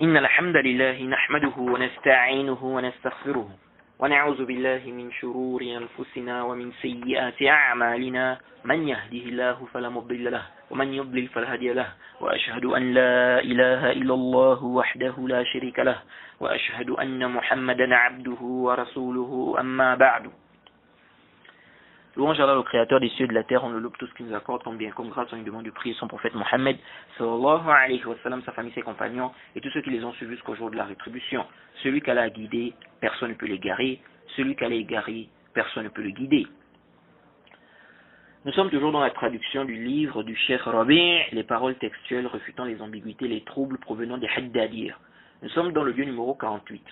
إن الحمد لله نحمده ونستعينه ونستغفره ونعوذ بالله من شرور أنفسنا ومن سيئات أعمالنا من يهده الله فلا مضل له ومن يضلل فلا هادي له وأشهد أن لا إله إلا الله وحده لا شريك له وأشهد أن محمدا عبده ورسوله أما بعد. Louange à Allah, le créateur des cieux et de la terre, on le loue tout ce qu'il nous accorde comme bien, comme grâce, on lui demande de prier son prophète Mohammed, sallallahu alayhi wa sallam, sa famille, ses compagnons, et tous ceux qui les ont suivis jusqu'au jour de la rétribution. Celui qu'Allah a guidé, personne ne peut l'égarer. Celui qu'Allah a égaré, personne ne peut le guider. Nous sommes toujours dans la traduction du livre du Cheikh Rabi', les paroles textuelles refutant les ambiguïtés, les troubles provenant des Haddadir. Nous sommes dans le lieu numéro 48.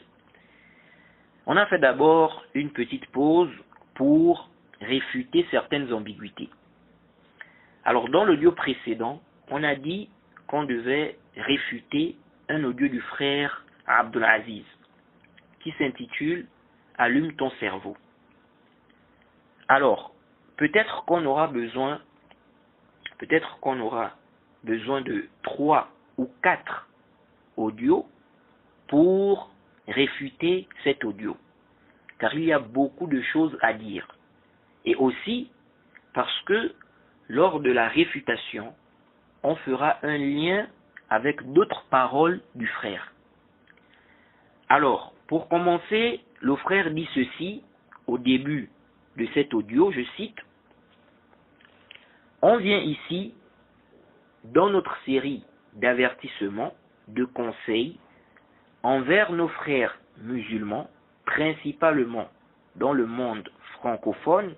On a fait d'abord une petite pause pour réfuter certaines ambiguïtés. Alors dans l'audio précédent, on a dit qu'on devait réfuter un audio du frère Abdul Aziz qui s'intitule « Allume ton cerveau ». Alors, peut-être qu'on aura besoin de 3 ou 4 audios pour réfuter cet audio, car il y a beaucoup de choses à dire. Et aussi parce que lors de la réfutation, on fera un lien avec d'autres paroles du frère. Alors, pour commencer, le frère dit ceci au début de cet audio, je cite: « On vient ici, dans notre série d'avertissements, de conseils, envers nos frères musulmans, principalement dans le monde francophone,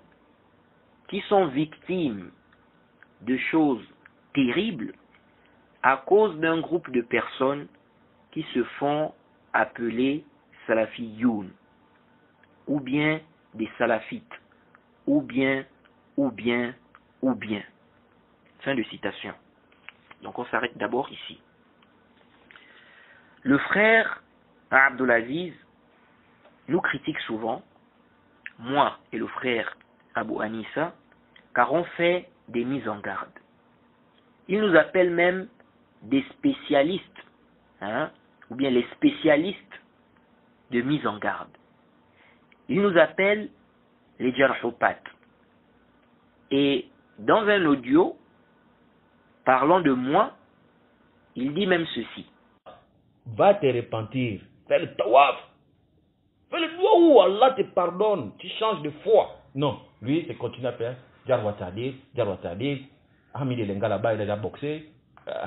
qui sont victimes de choses terribles à cause d'un groupe de personnes qui se font appeler salafiyoun, ou bien des salafites, ou bien. Fin de citation. Donc on s'arrête d'abord ici. Le frère Abdul Aziz nous critique souvent, moi et le frère Abu Anissa, car on fait des mises en garde. Il nous appelle même des spécialistes, ou bien les spécialistes de mise en garde. Il nous appelle les jarhupat. Et dans un audio, parlant de moi, il dit même ceci: va te repentir, fais le tawaf, fais le doigt où Allah te pardonne, tu changes de foi. Non, lui, c'est continuer à faire Jarwatadif, Hamid El Ngalaba, il a déjà boxé,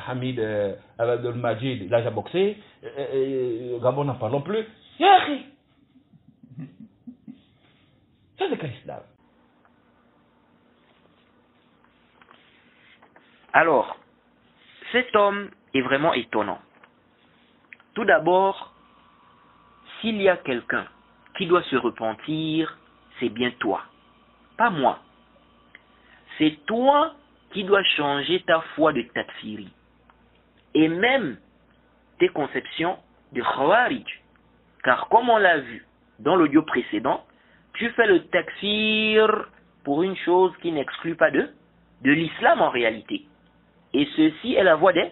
Hamid Abdel Majid, il a déjà boxé, Gabon n'en parlons plus. Yahi, ça c'est quel islam? Alors, cet homme est vraiment étonnant. Tout d'abord, s'il y a quelqu'un qui doit se repentir, c'est bien toi, pas moi. C'est toi qui dois changer ta foi de takfiri et même tes conceptions de khawarij. Car comme on l'a vu dans l'audio précédent, tu fais le takfir pour une chose qui n'exclut pas de l'islam en réalité. Et ceci est la voie des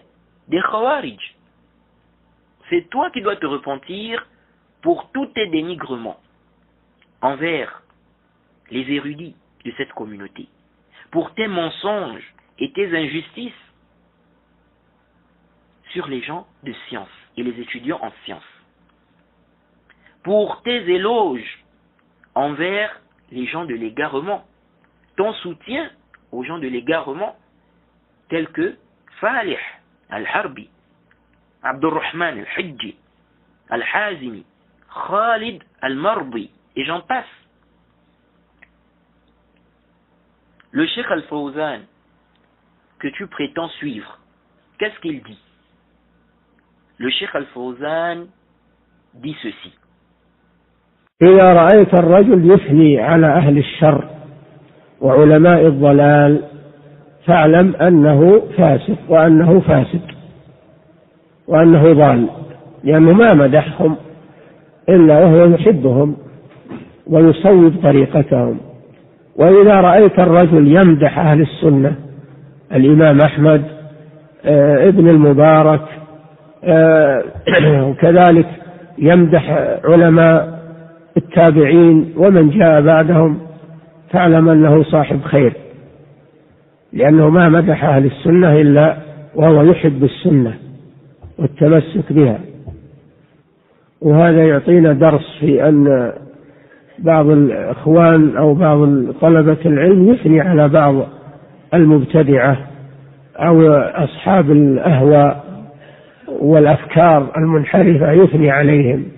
khawarij. C'est toi qui dois te repentir pour tous tes dénigrements envers les érudits de cette communauté, pour tes mensonges et tes injustices sur les gens de science et les étudiants en sciences, pour tes éloges envers les gens de l'égarement, ton soutien aux gens de l'égarement tels que Falih Al-Harbi, Abdurrahman Al-Hijji, Al-Hazimi, Khalid Al-Mardi, et j'en passe. Le Cheikh Al-Fawzan, que tu prétends suivre, qu'est-ce qu'il dit? Le Cheikh Al-Fawzan dit ceci: إذا رأيت الرجل يثني على أهل الشر وعلماء الضلال فاعلم أنه فاسق وأنه فاسد وأنه ضال، لأنه ما مدحهم إلا وهو يحبهم ويصوب طريقتهم. وإذا رأيت الرجل يمدح أهل السنة، الإمام أحمد، ابن المبارك، وكذلك يمدح علماء التابعين ومن جاء بعدهم، فاعلم أنه صاحب خير، لأنه ما مدح أهل السنة إلا وهو يحب السنة والتمسك بها. وهذا يعطينا درس في أن بعض الإخوان أو بعض طلبة العلم يثني على بعض المبتدعة أو أصحاب الأهواء والأفكار المنحرفة، يثني عليهم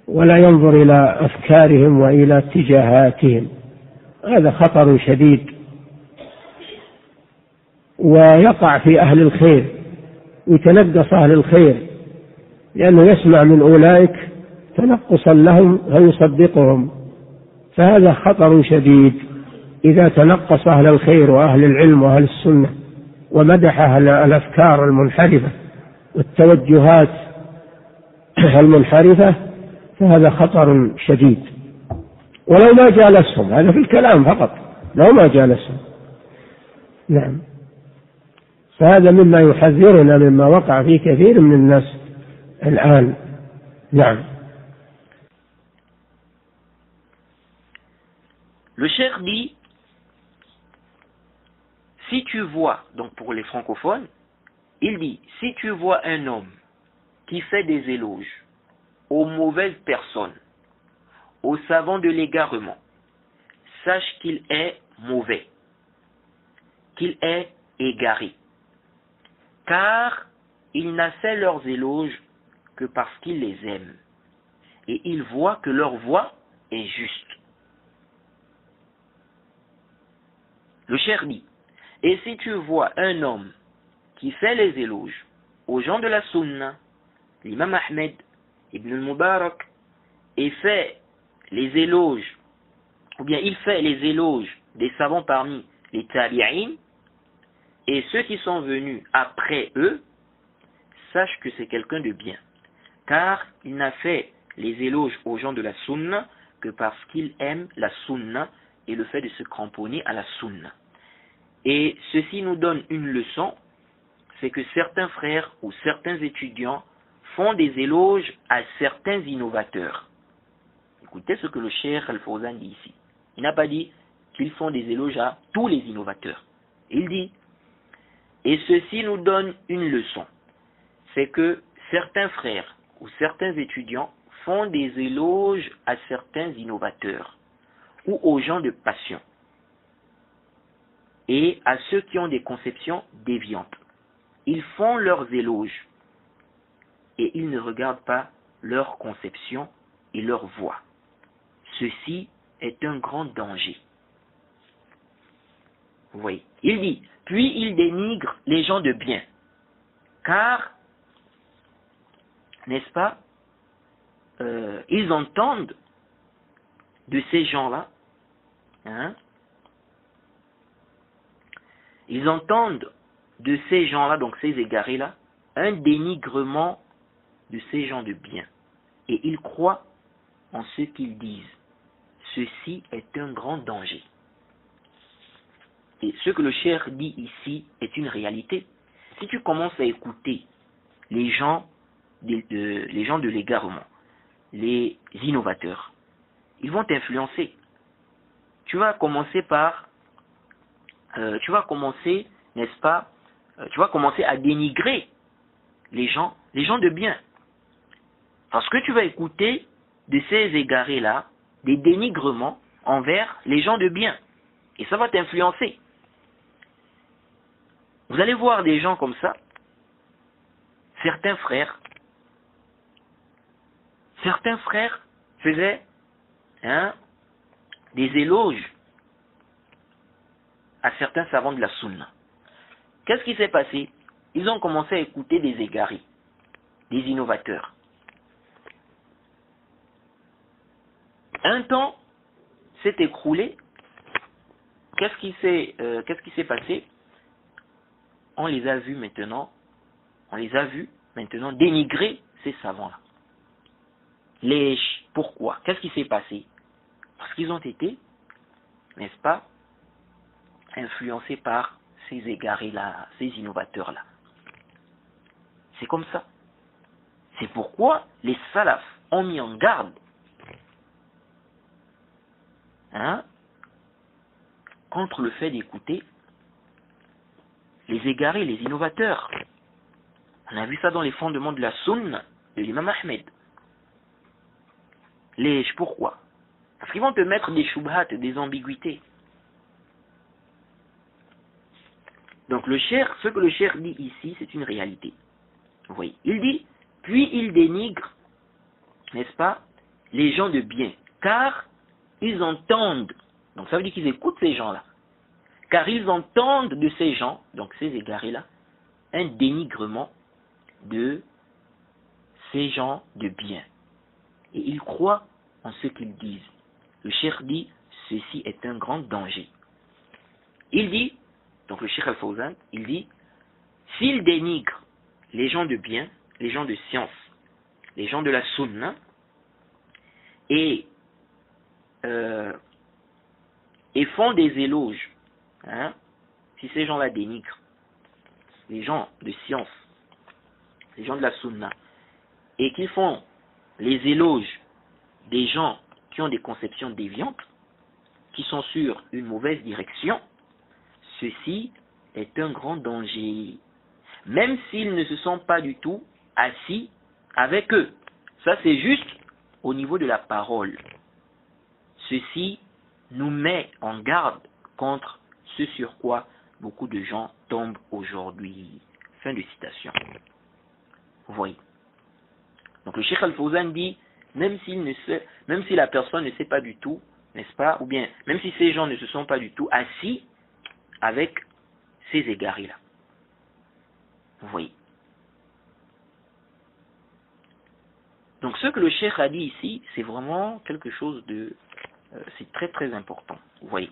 ولا ينظر إلى أفكارهم وإلى اتجاهاتهم. هذا خطر شديد، ويقع في أهل الخير، يتنقص أهل الخير، لأنه يسمع من أولئك تنقصا لهم فيصدقهم، فهذا خطر شديد إذا تنقص أهل الخير وأهل العلم وأهل السنة ومدح أهل الأفكار المنحرفة والتوجهات المنحرفة، فهذا خطر شديد. ولو ما جالسهم، هذا في الكلام فقط، لو ما جالسهم. نعم، فهذا مما يحذرنا مما وقع فيه كثير من الناس الآن. نعم. Le cheikh dit, si tu vois, donc pour les francophones, il dit, si tu vois un homme qui fait des éloges aux mauvaises personnes, aux savants de l'égarement, sache qu'il est mauvais, qu'il est égaré, car il n'a fait leurs éloges que parce qu'il les aime, et il voit que leur voix est juste. Le cheikh dit, et si tu vois un homme qui fait les éloges aux gens de la Sunna, l'imam Ahmed, Ibn al-Mubarak, et fait les éloges, ou bien il fait les éloges des savants parmi les tabi'in, et ceux qui sont venus après eux, sache que c'est quelqu'un de bien, car il n'a fait les éloges aux gens de la Sunna que parce qu'il aime la Sunna et le fait de se cramponner à la Sunna. Et ceci nous donne une leçon, c'est que certains frères ou certains étudiants font des éloges à certains innovateurs. Écoutez ce que le cheikh Al-Fawzan dit ici. Il n'a pas dit qu'ils font des éloges à tous les innovateurs. Il dit, et ceci nous donne une leçon, c'est que certains frères ou certains étudiants font des éloges à certains innovateurs ou aux gens de passion et à ceux qui ont des conceptions déviantes. Ils font leurs éloges et ils ne regardent pas leur conception et leur voix. Ceci est un grand danger. Vous voyez, il dit, puis il dénigre les gens de bien, car, n'est-ce pas, ils entendent de ces gens-là, ils entendent de ces gens-là, donc ces égarés-là, un dénigrement de ces gens de bien. Et ils croient en ce qu'ils disent. Ceci est un grand danger. Et ce que le cheikh dit ici est une réalité. Si tu commences à écouter les gens de l'égarement, les innovateurs, ils vont t'influencer. Tu vas commencer, n'est-ce pas, tu vas commencer à dénigrer les gens de bien. Parce que tu vas écouter de ces égarés-là des dénigrements envers les gens de bien. Et ça va t'influencer. Vous allez voir des gens comme ça, certains frères faisaient des éloges à certains savants de la Sunna. Qu'est-ce qui s'est passé? Ils ont commencé à écouter des égarés, des innovateurs. Un temps s'est écroulé. Qu'est-ce qui s'est passé? On les a vus maintenant dénigrer ces savants-là. Pourquoi? Qu'est-ce qui s'est passé? Parce qu'ils ont été, n'est-ce pas, influencés par ces égarés-là, ces innovateurs-là. C'est comme ça. C'est pourquoi les salafs ont mis en garde contre le fait d'écouter les égarés, les innovateurs. On a vu ça dans les fondements de la sunna de l'imam Ahmed. Pourquoi? Parce qu'ils vont te mettre des shubhat, des ambiguïtés. Donc ce que le cheikh dit ici, c'est une réalité. Vous voyez, il dit, puis il dénigre, n'est-ce pas, les gens de bien, car ils entendent, donc ça veut dire qu'ils écoutent ces gens-là, car ils entendent de ces gens, donc ces égarés-là, un dénigrement de ces gens de bien. Et ils croient en ce qu'ils disent. Le cheikh dit, ceci est un grand danger. Il dit, donc le cheikh Al-Fawzan, il dit, s'il dénigre les gens de bien, les gens de science, les gens de la sunna, et font des éloges, si ces gens-là dénigrent les gens de science, les gens de la sunna, et qu'ils font les éloges des gens qui ont des conceptions déviantes, qui sont sur une mauvaise direction, ceci est un grand danger, même s'ils ne se sont pas du tout assis avec eux. Ça, c'est juste au niveau de la parole. Ceci nous met en garde contre ce sur quoi beaucoup de gens tombent aujourd'hui. Fin de citation. Vous voyez. Donc le Cheikh Al-Fawzan dit, même si la personne ne sait pas du tout, n'est-ce pas, ou bien même si ces gens ne se sont pas du tout assis avec ces égarés-là. Vous voyez. Donc ce que le cheikh a dit ici, c'est vraiment quelque chose de... c'est très très important. Vous voyez.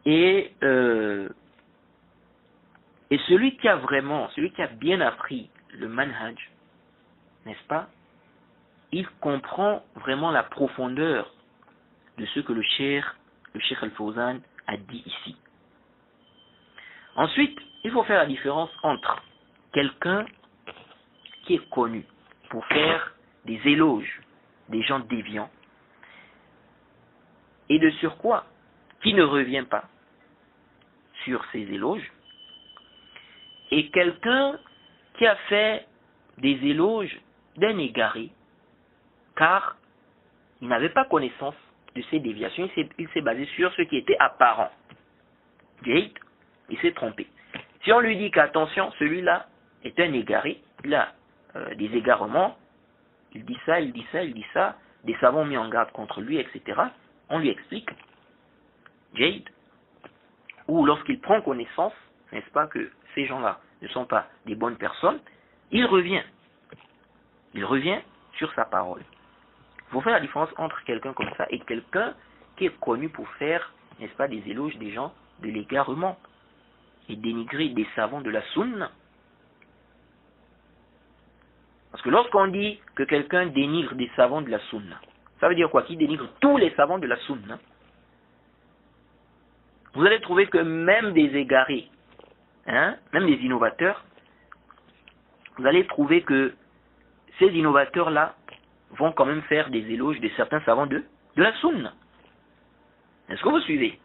Et celui qui a bien appris le manhaj, n'est-ce pas, il comprend vraiment la profondeur de ce que le cheikh Al-Fawzan a dit ici. Ensuite, il faut faire la différence entre quelqu'un qui est connu pour faire des éloges des gens déviants et de surcroît qui ne revient pas sur ces éloges, et quelqu'un qui a fait des éloges d'un égaré car il n'avait pas connaissance de ces déviations, il s'est basé sur ce qui était apparent. Il s'est trompé. Si on lui dit qu'attention, celui-là est un égaré, il a des égarements, il dit ça, des savants ont mis en garde contre lui, etc. On lui explique, ou lorsqu'il prend connaissance, n'est-ce pas, que ces gens-là ne sont pas des bonnes personnes, il revient sur sa parole. Il faut faire la différence entre quelqu'un comme ça et quelqu'un qui est connu pour faire, n'est-ce pas, des éloges des gens de l'égarement et dénigrer des savants de la sunna. Parce que lorsqu'on dit que quelqu'un dénigre des savants de la sunna, ça veut dire quoi? Qu'il dénigre tous les savants de la sunna. Vous allez trouver que même des égarés, même des innovateurs, vous allez trouver que ces innovateurs-là vont quand même faire des éloges de certains savants de la sunna. Est-ce que vous suivez?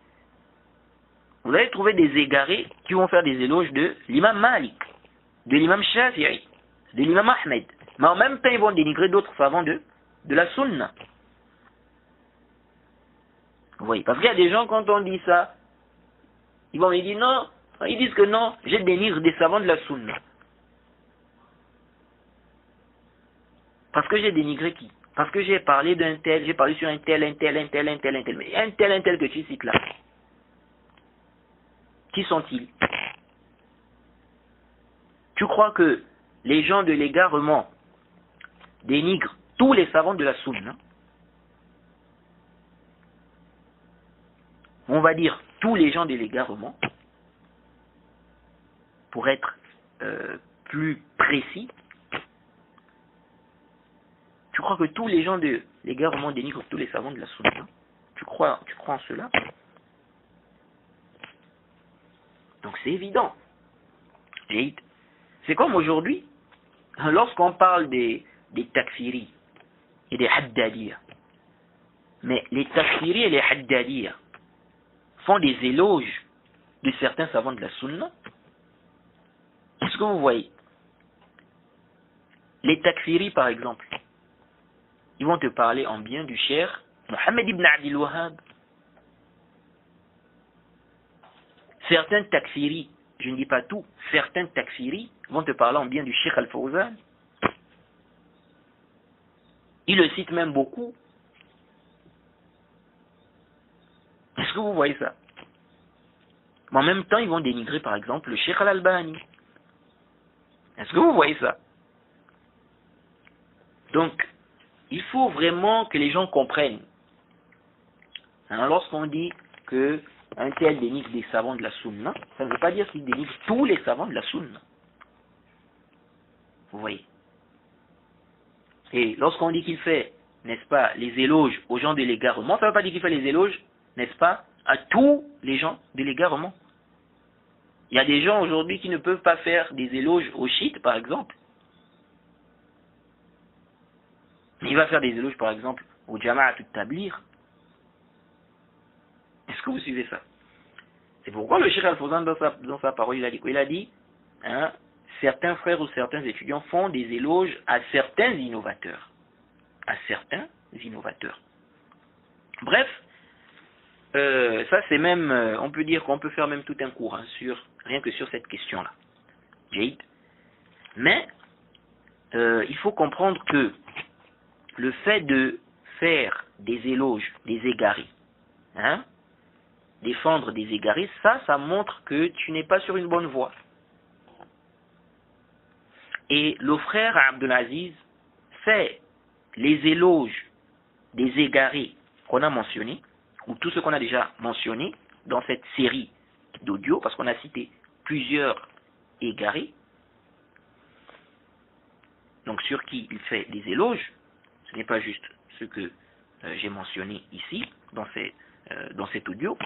Vous allez trouver des égarés qui vont faire des éloges de l'imam Malik, de l'imam Shafi'i, de l'imam Ahmed. Mais en même temps, ils vont dénigrer d'autres savants de la sunna. Vous voyez, parce qu'il y a des gens, quand on dit ça, ils vont me dire non, ils disent que non, je dénigre des savants de la sunna. Parce que j'ai dénigré qui? Parce que j'ai parlé d'un tel, j'ai parlé sur un tel. Mais un tel que tu cites là. Qui sont-ils? Tu crois que les gens de l'égarement dénigrent tous les savants de la sunna? On va dire tous les gens de l'égarement, pour être plus précis. Tu crois que tous les gens de l'égarement dénigrent tous les savants de la sunna? Tu crois en cela? Donc c'est évident. C'est comme aujourd'hui, lorsqu'on parle des takfiris et des haddadiyya. Mais les takfiris et les haddadiyya font des éloges de certains savants de la sunna. Est-ce que vous voyez? Les takfiris, par exemple, ils vont te parler en bien du cheikh Mohammed ibn Abdul Wahhab. Certains takfiris, je ne dis pas tout, certains takfiris vont te parler en bien du cheikh Al-Fawzan. Ils le citent même beaucoup. Est-ce que vous voyez ça? Mais en même temps, ils vont dénigrer, par exemple, le cheikh Al-Albani. Est-ce que vous voyez ça? Donc, il faut vraiment que les gens comprennent. Hein, lorsqu'on dit que un tel dénigre des savants de la sunna, ça ne veut pas dire qu'il dénigre tous les savants de la sunna. Vous voyez? Et lorsqu'on dit qu'il fait, n'est-ce pas, les éloges aux gens de l'égarement, ça ne veut pas dire qu'il fait les éloges, n'est-ce pas, à tous les gens de l'égarement. Il y a des gens aujourd'hui qui ne peuvent pas faire des éloges aux chiites, par exemple. Il va faire des éloges, par exemple, au Jama'at al-Tabligh. Est-ce que vous suivez ça? C'est pourquoi le Cheikh Al-Fawzan, dans sa parole, il a dit, hein, certains frères ou certains étudiants font des éloges à certains innovateurs. À certains innovateurs. Bref, ça c'est même, on peut dire qu'on peut faire même tout un cours, hein, rien que sur cette question-là. Mais, il faut comprendre que le fait de faire des éloges, des égarés, hein, défendre des égarés, ça montre que tu n'es pas sur une bonne voie. Et le frère Abdelaziz fait les éloges des égarés qu'on a mentionnés, ou tout ce qu'on a déjà mentionné dans cette série d'audio, parce qu'on a cité plusieurs égarés, donc sur qui il fait des éloges. Ce n'est pas juste ce que j'ai mentionné ici, dans cet audio.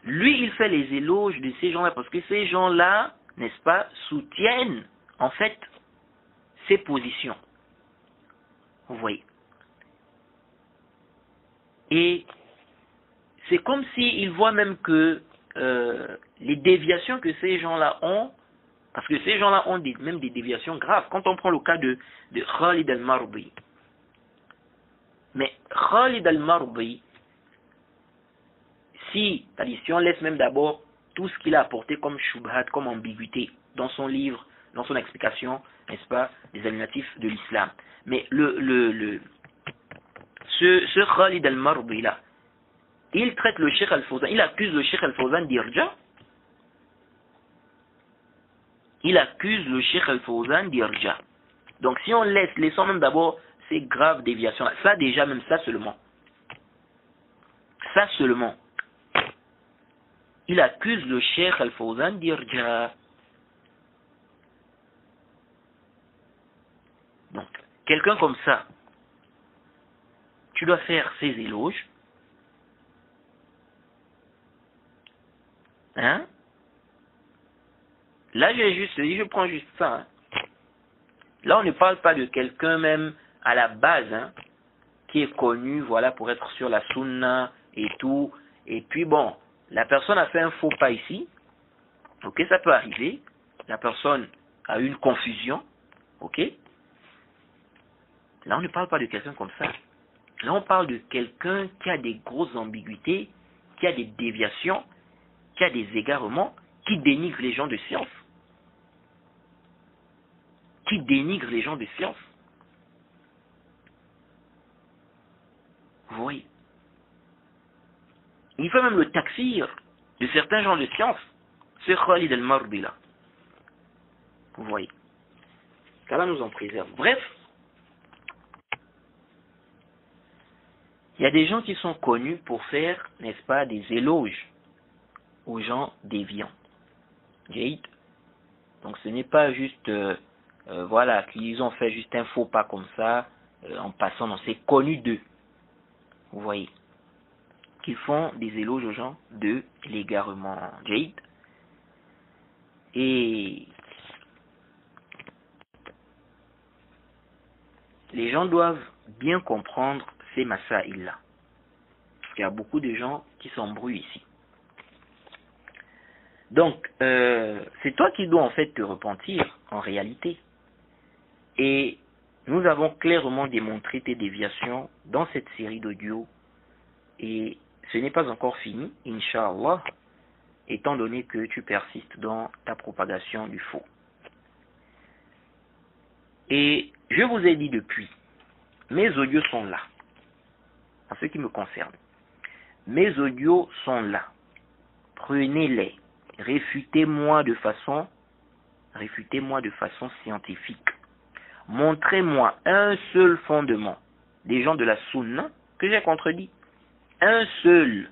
Lui, il fait les éloges de ces gens-là, parce que ces gens-là, n'est-ce pas, soutiennent, en fait, ses positions. Vous voyez. Et c'est comme s'il voit même que les déviations que ces gens-là ont, parce que ces gens-là ont même des déviations graves. Quand on prend le cas de Khalid al-Marbi. Mais Khalid al-Marbi, si on laisse même d'abord tout ce qu'il a apporté comme shubhat, comme ambiguïté dans son livre, dans son explication, n'est-ce pas, des animatifs de l'islam. Mais ce Khalid al-Marbi là, il traite le Cheikh Al-Fawzan, il accuse le Cheikh Al-Fawzan d'irja. Il accuse le Cheikh Al-Fawzan d'irja. Donc si on laissons même d'abord ces graves déviations, ça déjà, même ça seulement, il accuse le Cheikh Al-Fawzan d'irja. Donc, quelqu'un comme ça, tu dois faire ses éloges, hein? Là, je prends juste ça. Hein. Là, on ne parle pas de quelqu'un même à la base, hein, qui est connu, voilà, pour être sur la sunna et tout. Et puis bon, la personne a fait un faux pas ici. Ok, ça peut arriver. La personne a eu une confusion. Ok. Là, on ne parle pas de quelqu'un comme ça. Là, on parle de quelqu'un qui a des grosses ambiguïtés, qui a des déviations, qui a des égarements, qui dénigre les gens de science. Qui dénigre les gens de science. Vous voyez. Il fait même le takfir de certains gens de science. C'est Khalid al-Marbi là. Vous voyez. Qu'Allah nous en préserve. Bref. Il y a des gens qui sont connus pour faire, n'est-ce pas, des éloges aux gens déviants. Donc ce n'est pas juste, voilà, qu'ils ont fait juste un faux pas comme ça, en passant, non, c'est connu d'eux. Vous voyez. Qu'ils font des éloges aux gens de l'égarement. Et les gens doivent bien comprendre ces masaïl-là. Parce qu'il y a beaucoup de gens qui s'embrouillent ici. Donc, c'est toi qui dois en fait te repentir, en réalité. Et nous avons clairement démontré tes déviations dans cette série d'audio. Et ce n'est pas encore fini, Inch'Allah, étant donné que tu persistes dans ta propagation du faux. Et je vous ai dit depuis, mes audios sont là, en ce qui me concerne. Mes audios sont là. Prenez-les. Réfutez-moi de façon scientifique. Montrez-moi un seul fondement des gens de la Sunna que j'ai contredit. Un seul.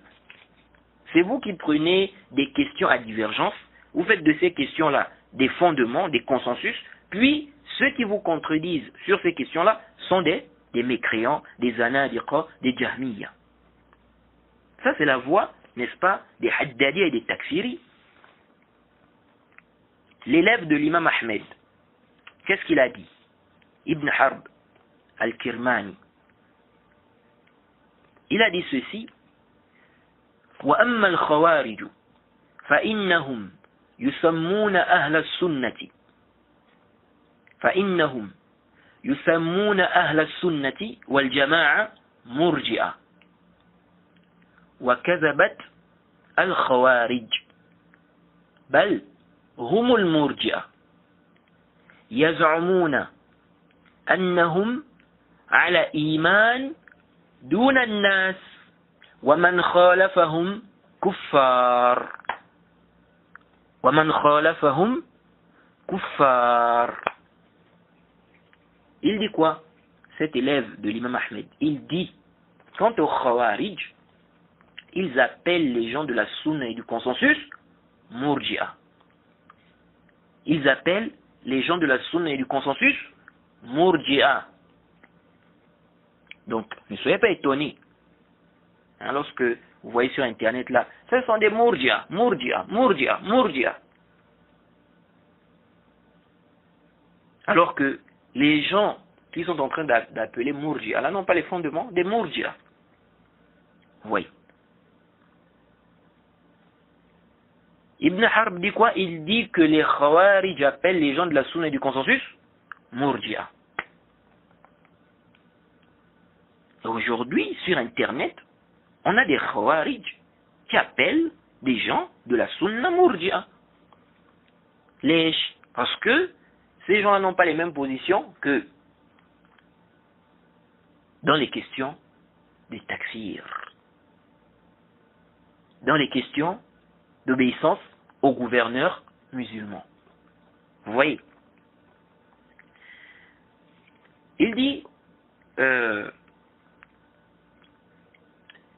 C'est vous qui prenez des questions à divergence. Vous faites de ces questions-là des fondements, des consensus. Puis, ceux qui vous contredisent sur ces questions-là sont des mécréants, des anadiqa, des jahmiya. Ça, c'est la voie, n'est-ce pas, des haddadi et des takfiri. L'élève de l'imam Ahmed, qu'est-ce qu'il a dit? Ibn Harb al-Kirmani. Il a dit ceci: وَأَمَّا الْخَوَارِجُ فَإِنَّهُمْ يُسَمُّونَ أَهْلَ السُنَّةِ وَالْجَمَاعَةِ مُرْجِئَةً وَكَذَبَتْ الْخَوَارِجُ بَلْ هم المرجئة يزعمون أنهم على إيمان دون الناس ومن خالفهم كفار Il dit quoi, cet élève de l'imam Ahmed? Il dit, quant aux Khawarij, ils appellent les gens de la Sunna et du consensus Murji'a. Ils appellent les gens de la Sunna et du consensus Murji'a. Donc, ne soyez pas étonnés. Hein, lorsque vous voyez sur Internet là, ce sont des Murji'a. Alors que les gens qui sont en train d'appeler Murji'a, là n'ont pas les fondements des Murji'a. Oui. Ibn Harb dit quoi? Il dit que les Khawarij appellent les gens de la Sunna et du consensus Murji'a. Aujourd'hui, sur Internet, on a des Khawarij qui appellent des gens de la Sunna Murji'a. Parce que ces gens n'ont pas les mêmes positions que dans les questions des takfir, dans les questions d'obéissance aux gouverneurs musulmans. Vous voyez? Il dit,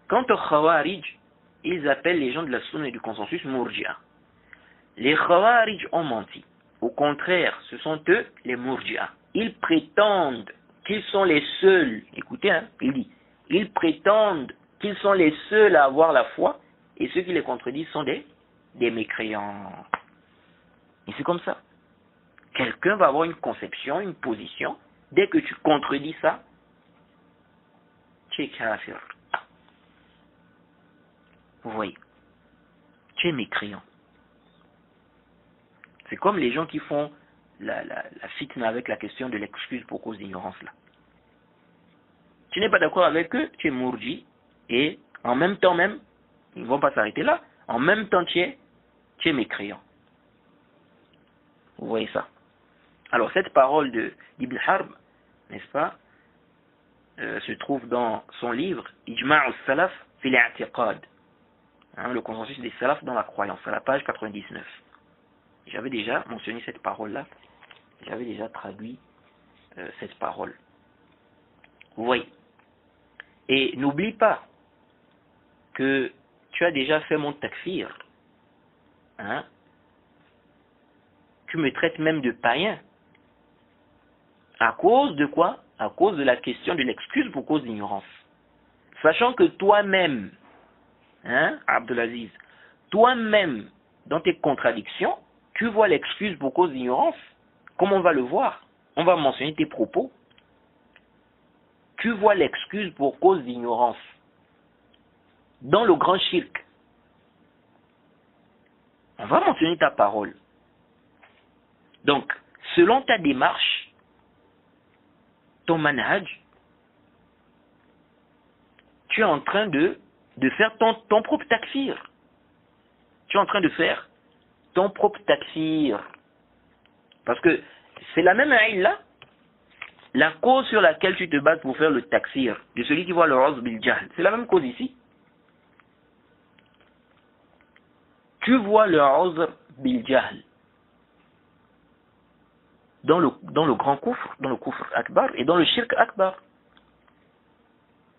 quant aux Khawarij, ils appellent les gens de la Sunna et du consensus Murji'a. Les Khawarij ont menti. Au contraire, ce sont eux les Murji'a. Ils prétendent qu'ils sont les seuls, écoutez, hein, il dit, ils prétendent qu'ils sont les seuls à avoir la foi, et ceux qui les contredisent sont des mécréants. Et c'est comme ça. Quelqu'un va avoir une conception, une position, dès que tu contredis ça, tu es kafir. Vous voyez, tu es mécréant. C'est comme les gens qui font la fitna avec la question de l'excuse pour cause d'ignorance là. Tu n'es pas d'accord avec eux, tu es mourji, et en même temps même, ils ne vont pas s'arrêter là, en même temps tu es mécréant. Vous voyez ça? Alors cette parole d'Ibn Harb, n'est-ce pas, se trouve dans son livre Ijma' al-Salaf fil i'tiqad, le consensus des salafs dans la croyance, à la page 99. J'avais déjà mentionné cette parole-là, j'avais déjà traduit cette parole. Vous voyez? Et n'oublie pas que tu as déjà fait mon takfir. Hein? Tu me traites même de païen. À cause de quoi? À cause de la question de l'excuse pour cause d'ignorance. Sachant que toi-même, hein, Abdelaziz, toi-même, dans tes contradictions, tu vois l'excuse pour cause d'ignorance. Comme on va le voir, on va mentionner tes propos. tu vois l'excuse pour cause d'ignorance dans le grand shirk. On va mentionner ta parole. Donc, selon ta démarche, ton manhaj, tu es en train de faire ton propre takfir. Tu es en train de faire ton propre takfir. Parce que c'est la même illa, la cause sur laquelle tu te bases pour faire le takfir de celui qui voit le uzr bil jahl. C'est la même cause ici. Tu vois le uzr bil jahl dans le grand kufr, dans le kufr akbar et dans le shirk akbar.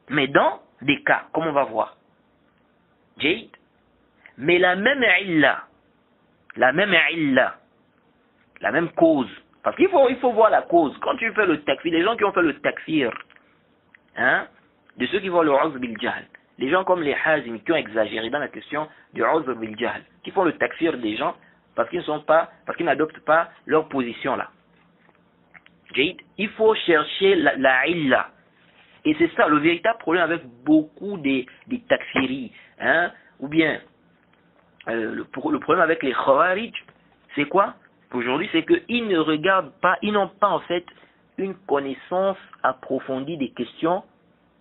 Mais dans des cas, comme on va voir, Jade, mais la même illa, la même cause, parce qu'il faut voir la cause. Quand tu fais le takfir, les gens qui ont fait le takfir, hein, de ceux qui voient le uzr bil jahl, les gens comme les Hazim qui ont exagéré dans la question du uzr bil jahl, qui font le takfir des gens parce qu'ils n'adoptent pas leur position là. Jade, il faut chercher la illa. Et c'est ça le véritable problème avec beaucoup des takfiris, hein, ou bien le problème avec les khawarij, c'est quoi? Aujourd'hui, c'est qu'ils ne regardent pas, ils n'ont pas en fait une connaissance approfondie des questions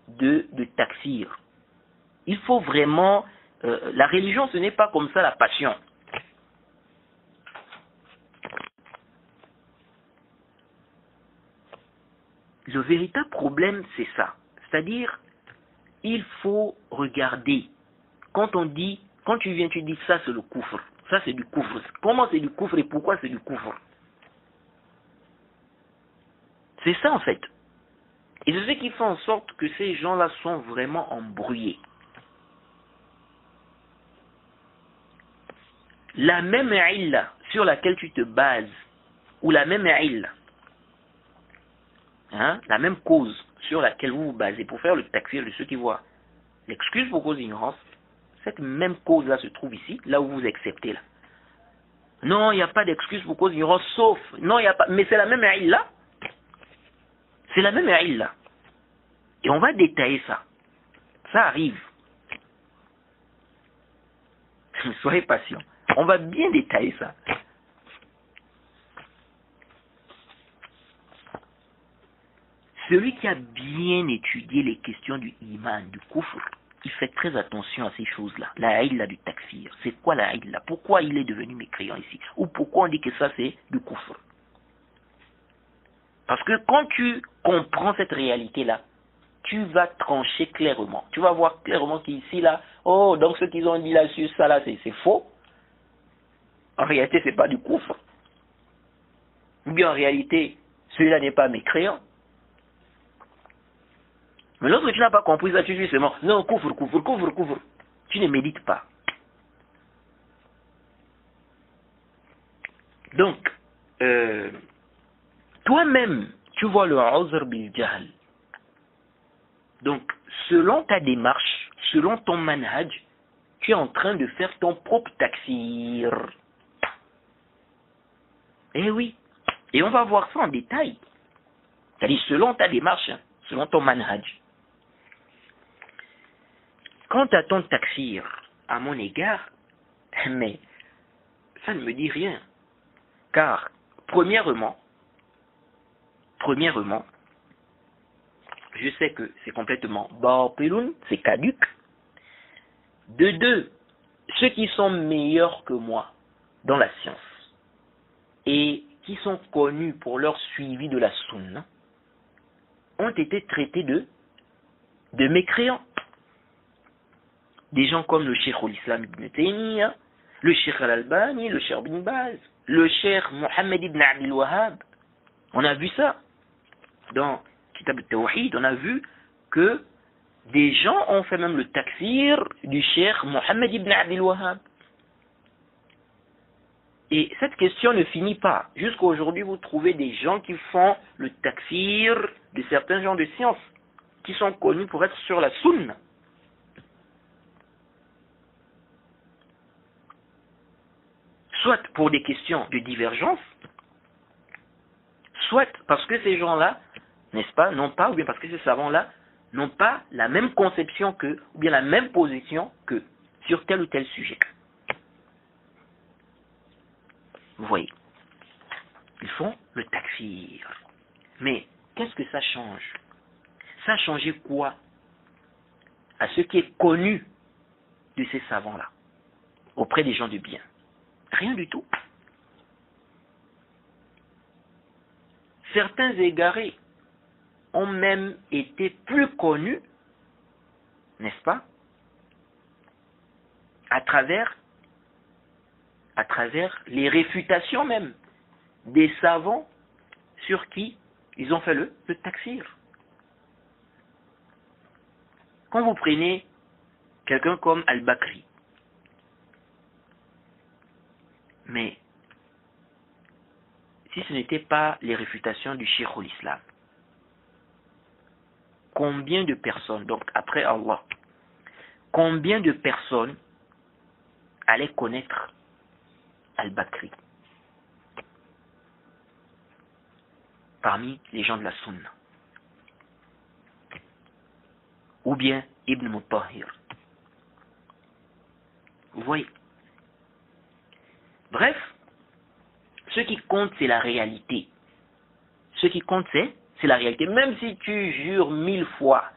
de takfir. Il faut vraiment, la religion ce n'est pas comme ça la passion. Le véritable problème, c'est ça. C'est-à-dire, il faut regarder. Quand tu viens, tu dis ça c'est le kufr. Ça c'est du kufr. Comment c'est du kufr et pourquoi c'est du kufr? C'est ça en fait. Et c'est ce qui fait en sorte que ces gens-là sont vraiment embrouillés. La même illa sur laquelle tu te bases, ou la même illa, hein, la même cause sur laquelle vous vous basez pour faire le takfir de ceux qui voient l'excuse pour cause d'ignorance, cette même cause-là se trouve ici, là où vous acceptez là. Non, il n'y a pas d'excuse pour cause d'ignorance, sauf, non, il n'y a pas, mais c'est la même illa. C'est la même illa. Et on va détailler ça. Ça arrive. Soyez patient. On va bien détailler ça. Celui qui a bien étudié les questions du iman, du kufr, il fait très attention à ces choses-là. La illa du takfir. C'est quoi la illa? Pourquoi il est devenu mécréant ici? Ou pourquoi on dit que ça c'est du kufr? Parce que quand tu comprends cette réalité-là, tu vas trancher clairement. Tu vas voir clairement qu'ici, là, oh, donc ce qu'ils ont dit là-dessus, ça là, c'est faux. En réalité, c'est pas du kufr. Ou bien en réalité, celui-là n'est pas mécréant. Mais lorsque tu n'as pas compris ça, tu dis seulement, non, kufr. Tu ne médites pas. Donc, toi-même, tu vois le uzr bil jahl. Donc, selon ta démarche, selon ton manhaj, tu es en train de faire ton propre takfir. Eh oui. Et on va voir ça en détail. C'est-à-dire selon ta démarche, selon ton manhaj. Quant à ton takfir, à mon égard, mais ça ne me dit rien. Car, premièrement, je sais que c'est complètement batilun, c'est caduc. De deux, ceux qui sont meilleurs que moi dans la science et qui sont connus pour leur suivi de la sunna ont été traités de mécréants. Des gens comme le Cheikh al-Islam ibn Taymiyyah, le Cheikh al-Albani, le Cheikh ibn Baz, le Cheikh Mohammed ibn Abdel Wahhab. On a vu ça dans Kitab al-Tawhid, on a vu que des gens ont fait même le takfir du Cheikh Mohammed ibn Abdel Wahhab. Et cette question ne finit pas. Jusqu'à aujourd'hui, vous trouvez des gens qui font le takfir de certains gens de science, qui sont connus pour être sur la sunna. Soit pour des questions de divergence, soit parce que ces gens-là n'est-ce pas? Non pas, ou bien parce que ces savants-là n'ont pas la même conception qu'eux, ou bien la même position qu'eux, sur tel ou tel sujet. Vous voyez, ils font le takfir. Mais qu'est-ce que ça change? Ça a changé quoi à ce qui est connu de ces savants-là, auprès des gens du bien? Rien du tout. Certains égarés ont même été plus connus, n'est-ce pas, à travers les réfutations même des savants sur qui ils ont fait le takfir. Quand vous prenez quelqu'un comme Al-Bakri, mais si ce n'était pas les réfutations du Cheikh al-Islam, combien de personnes, donc après Allah, combien de personnes allaient connaître Al-Bakri parmi les gens de la Sunna, ou bien Ibn Mutahhir? Vous voyez? Bref, ce qui compte, c'est la réalité. Ce qui compte, c'est la réalité. Même si tu jures 1000 fois,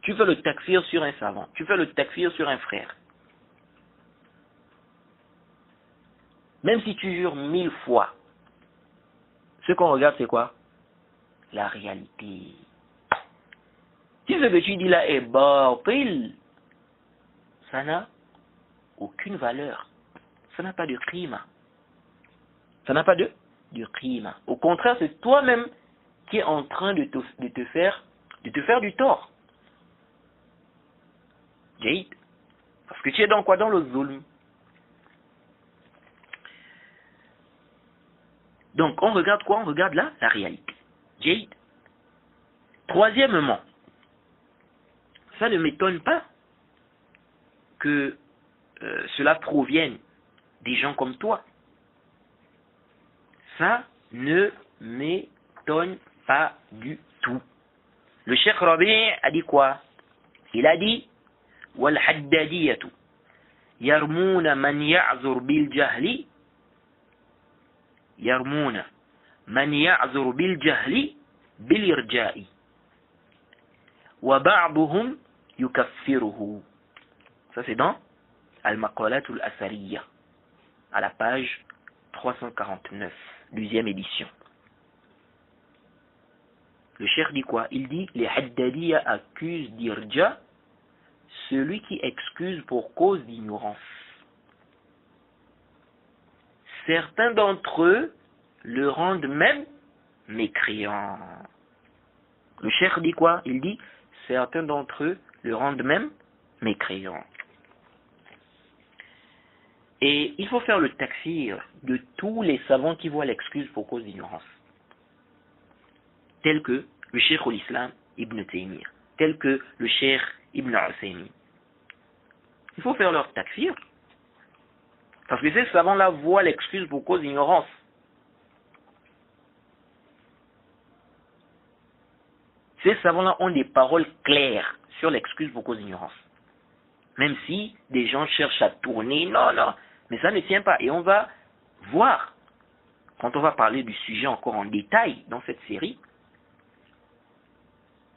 tu fais le takfir sur un savant, tu fais le takfir sur un frère. Même si tu jures 1000 fois, ce qu'on regarde, c'est quoi? La réalité. Si ce que tu dis là est batil, ça n'a aucune valeur. Ça n'a pas de crime. Ça n'a pas de crime. Au contraire, c'est toi-même qui es en train de te faire du tort. Jaïd. Parce que tu es dans quoi? Dans le zulm. Donc, on regarde quoi? On regarde là la réalité. Jaïd. Troisièmement, ça ne m'étonne pas que cela provienne des gens comme toi. Ça ne m'étonne pas du tout. Le Cheikh Rabi' a dit quoi? Il a dit wal haddadiyatu yarmuna man ya'zur bil jahli bil irja'i wa ba'duhum yukaffiruhu. Ça c'est dans Al-Maqalatul Asariya, à la page 349, 12e édition. Le cheikh dit quoi? Il dit les Haddadiya accusent d'irja celui qui excuse pour cause d'ignorance. Certains d'entre eux le rendent même mécréant. Le cheikh dit quoi? Il dit certains d'entre eux le rendent même mécréant. Et il faut faire le takfir de tous les savants qui voient l'excuse pour cause d'ignorance, tels que le Cheikh al-Islam Ibn Taymiyyah, tels que le Cheikh Ibn Uthaymin. Il faut faire leur takfir, parce que ces savants-là voient l'excuse pour cause d'ignorance. Ces savants-là ont des paroles claires sur l'excuse pour cause d'ignorance. Même si des gens cherchent à tourner, non, mais ça ne tient pas. Et on va voir, quand on va parler du sujet encore en détail dans cette série,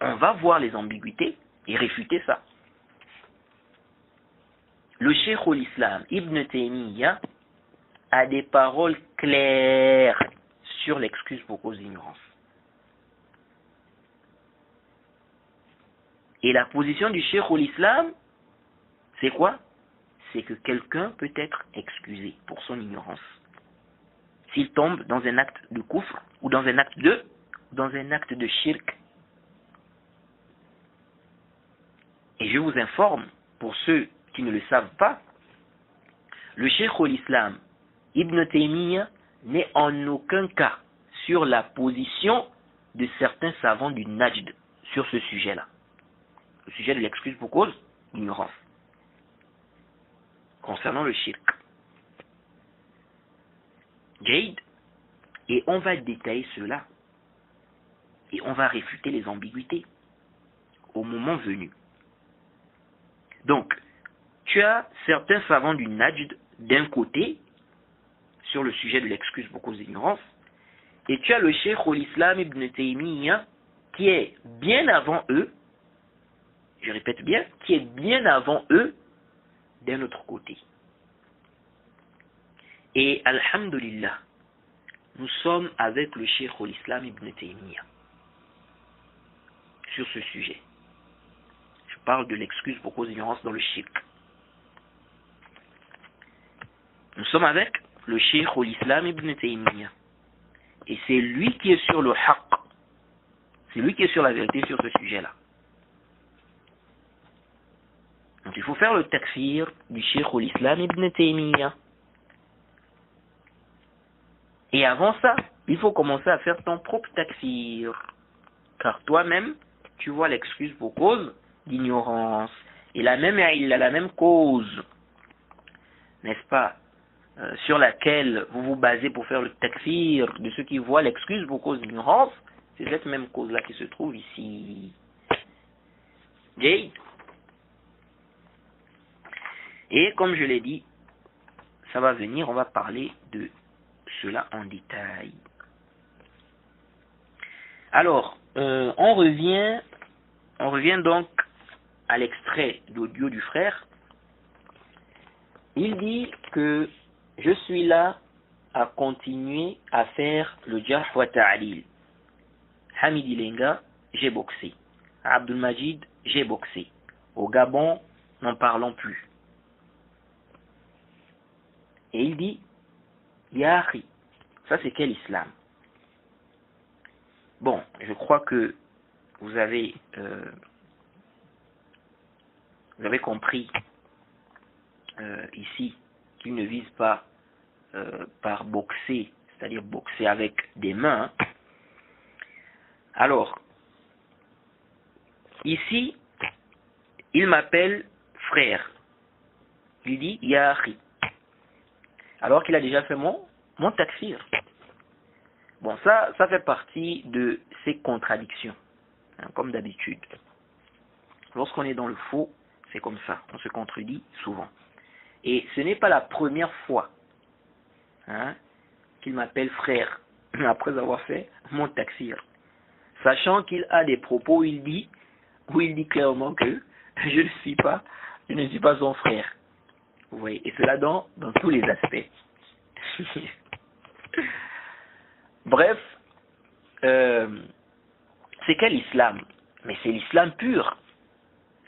on va voir les ambiguïtés et réfuter ça. Le Cheikh al-Islam Ibn Taymiyyah a des paroles claires sur l'excuse pour cause d'ignorance. Et la position du Cheikh al-Islam, c'est quoi? C'est que quelqu'un peut être excusé pour son ignorance s'il tombe dans un acte de kufr ou dans un acte de shirk. Et je vous informe, pour ceux qui ne le savent pas, le Cheikh al-Islam Ibn Taymiyyah n'est en aucun cas sur la position de certains savants du Najd sur ce sujet-là, le sujet de l'excuse pour cause d'ignorance concernant le shirk. Jaïd. Et on va détailler cela. et on va réfuter les ambiguïtés au moment venu. Donc, tu as certains savants du Najd d'un côté sur le sujet de l'excuse pour cause d'ignorance, et tu as le Cheikh al-Islam ibn Taymiyyah qui est bien avant eux, je répète bien, qui est bien avant eux d'un autre côté. Et alhamdulillah, nous sommes avec le Cheikh al-Islam ibn Taymiyyah sur ce sujet. Je parle de l'excuse pour cause d'ignorance dans le shirk. Nous sommes avec le Cheikh al-Islam ibn Taymiyyah. Et c'est lui qui est sur le haqq. C'est lui qui est sur la vérité sur ce sujet-là. Donc il faut faire le takfir du Cheikh al-Islam ibn Taymiyyah. Et avant ça, il faut commencer à faire ton propre takfir. Car toi-même, tu vois l'excuse pour cause d'ignorance. Et la même cause, n'est-ce pas, sur laquelle vous vous basez pour faire le takfir de ceux qui voient l'excuse pour cause d'ignorance, c'est cette même cause-là qui se trouve ici. Jade. Et comme je l'ai dit, ça va venir, on va parler de cela en détail. Alors, on revient donc à l'extrait d'audio du frère. Il dit que je suis là à continuer à faire le jarh wa ta'lil. Hamid Ilenga, j'ai boxé. Abdul Majid, j'ai boxé. Au Gabon, n'en parlons plus. Et il dit, Ya akhi, ça c'est quel islam? Bon, je crois que vous avez compris ici qu'il ne vise pas par boxer, c'est-à-dire boxer avec des mains. Alors, ici, il m'appelle frère. Il dit Ya akhi. Alors qu'il a déjà fait mon takfir. Bon, ça fait partie de ces contradictions, hein, comme d'habitude. Lorsqu'on est dans le faux, c'est comme ça, on se contredit souvent. Et ce n'est pas la première fois, hein, qu'il m'appelle frère, après avoir fait mon takfir. Sachant qu'il a des propos où il dit clairement que je ne suis pas son frère. Vous voyez, et cela dans tous les aspects. Bref, c'est quel islam? Mais c'est l'islam pur.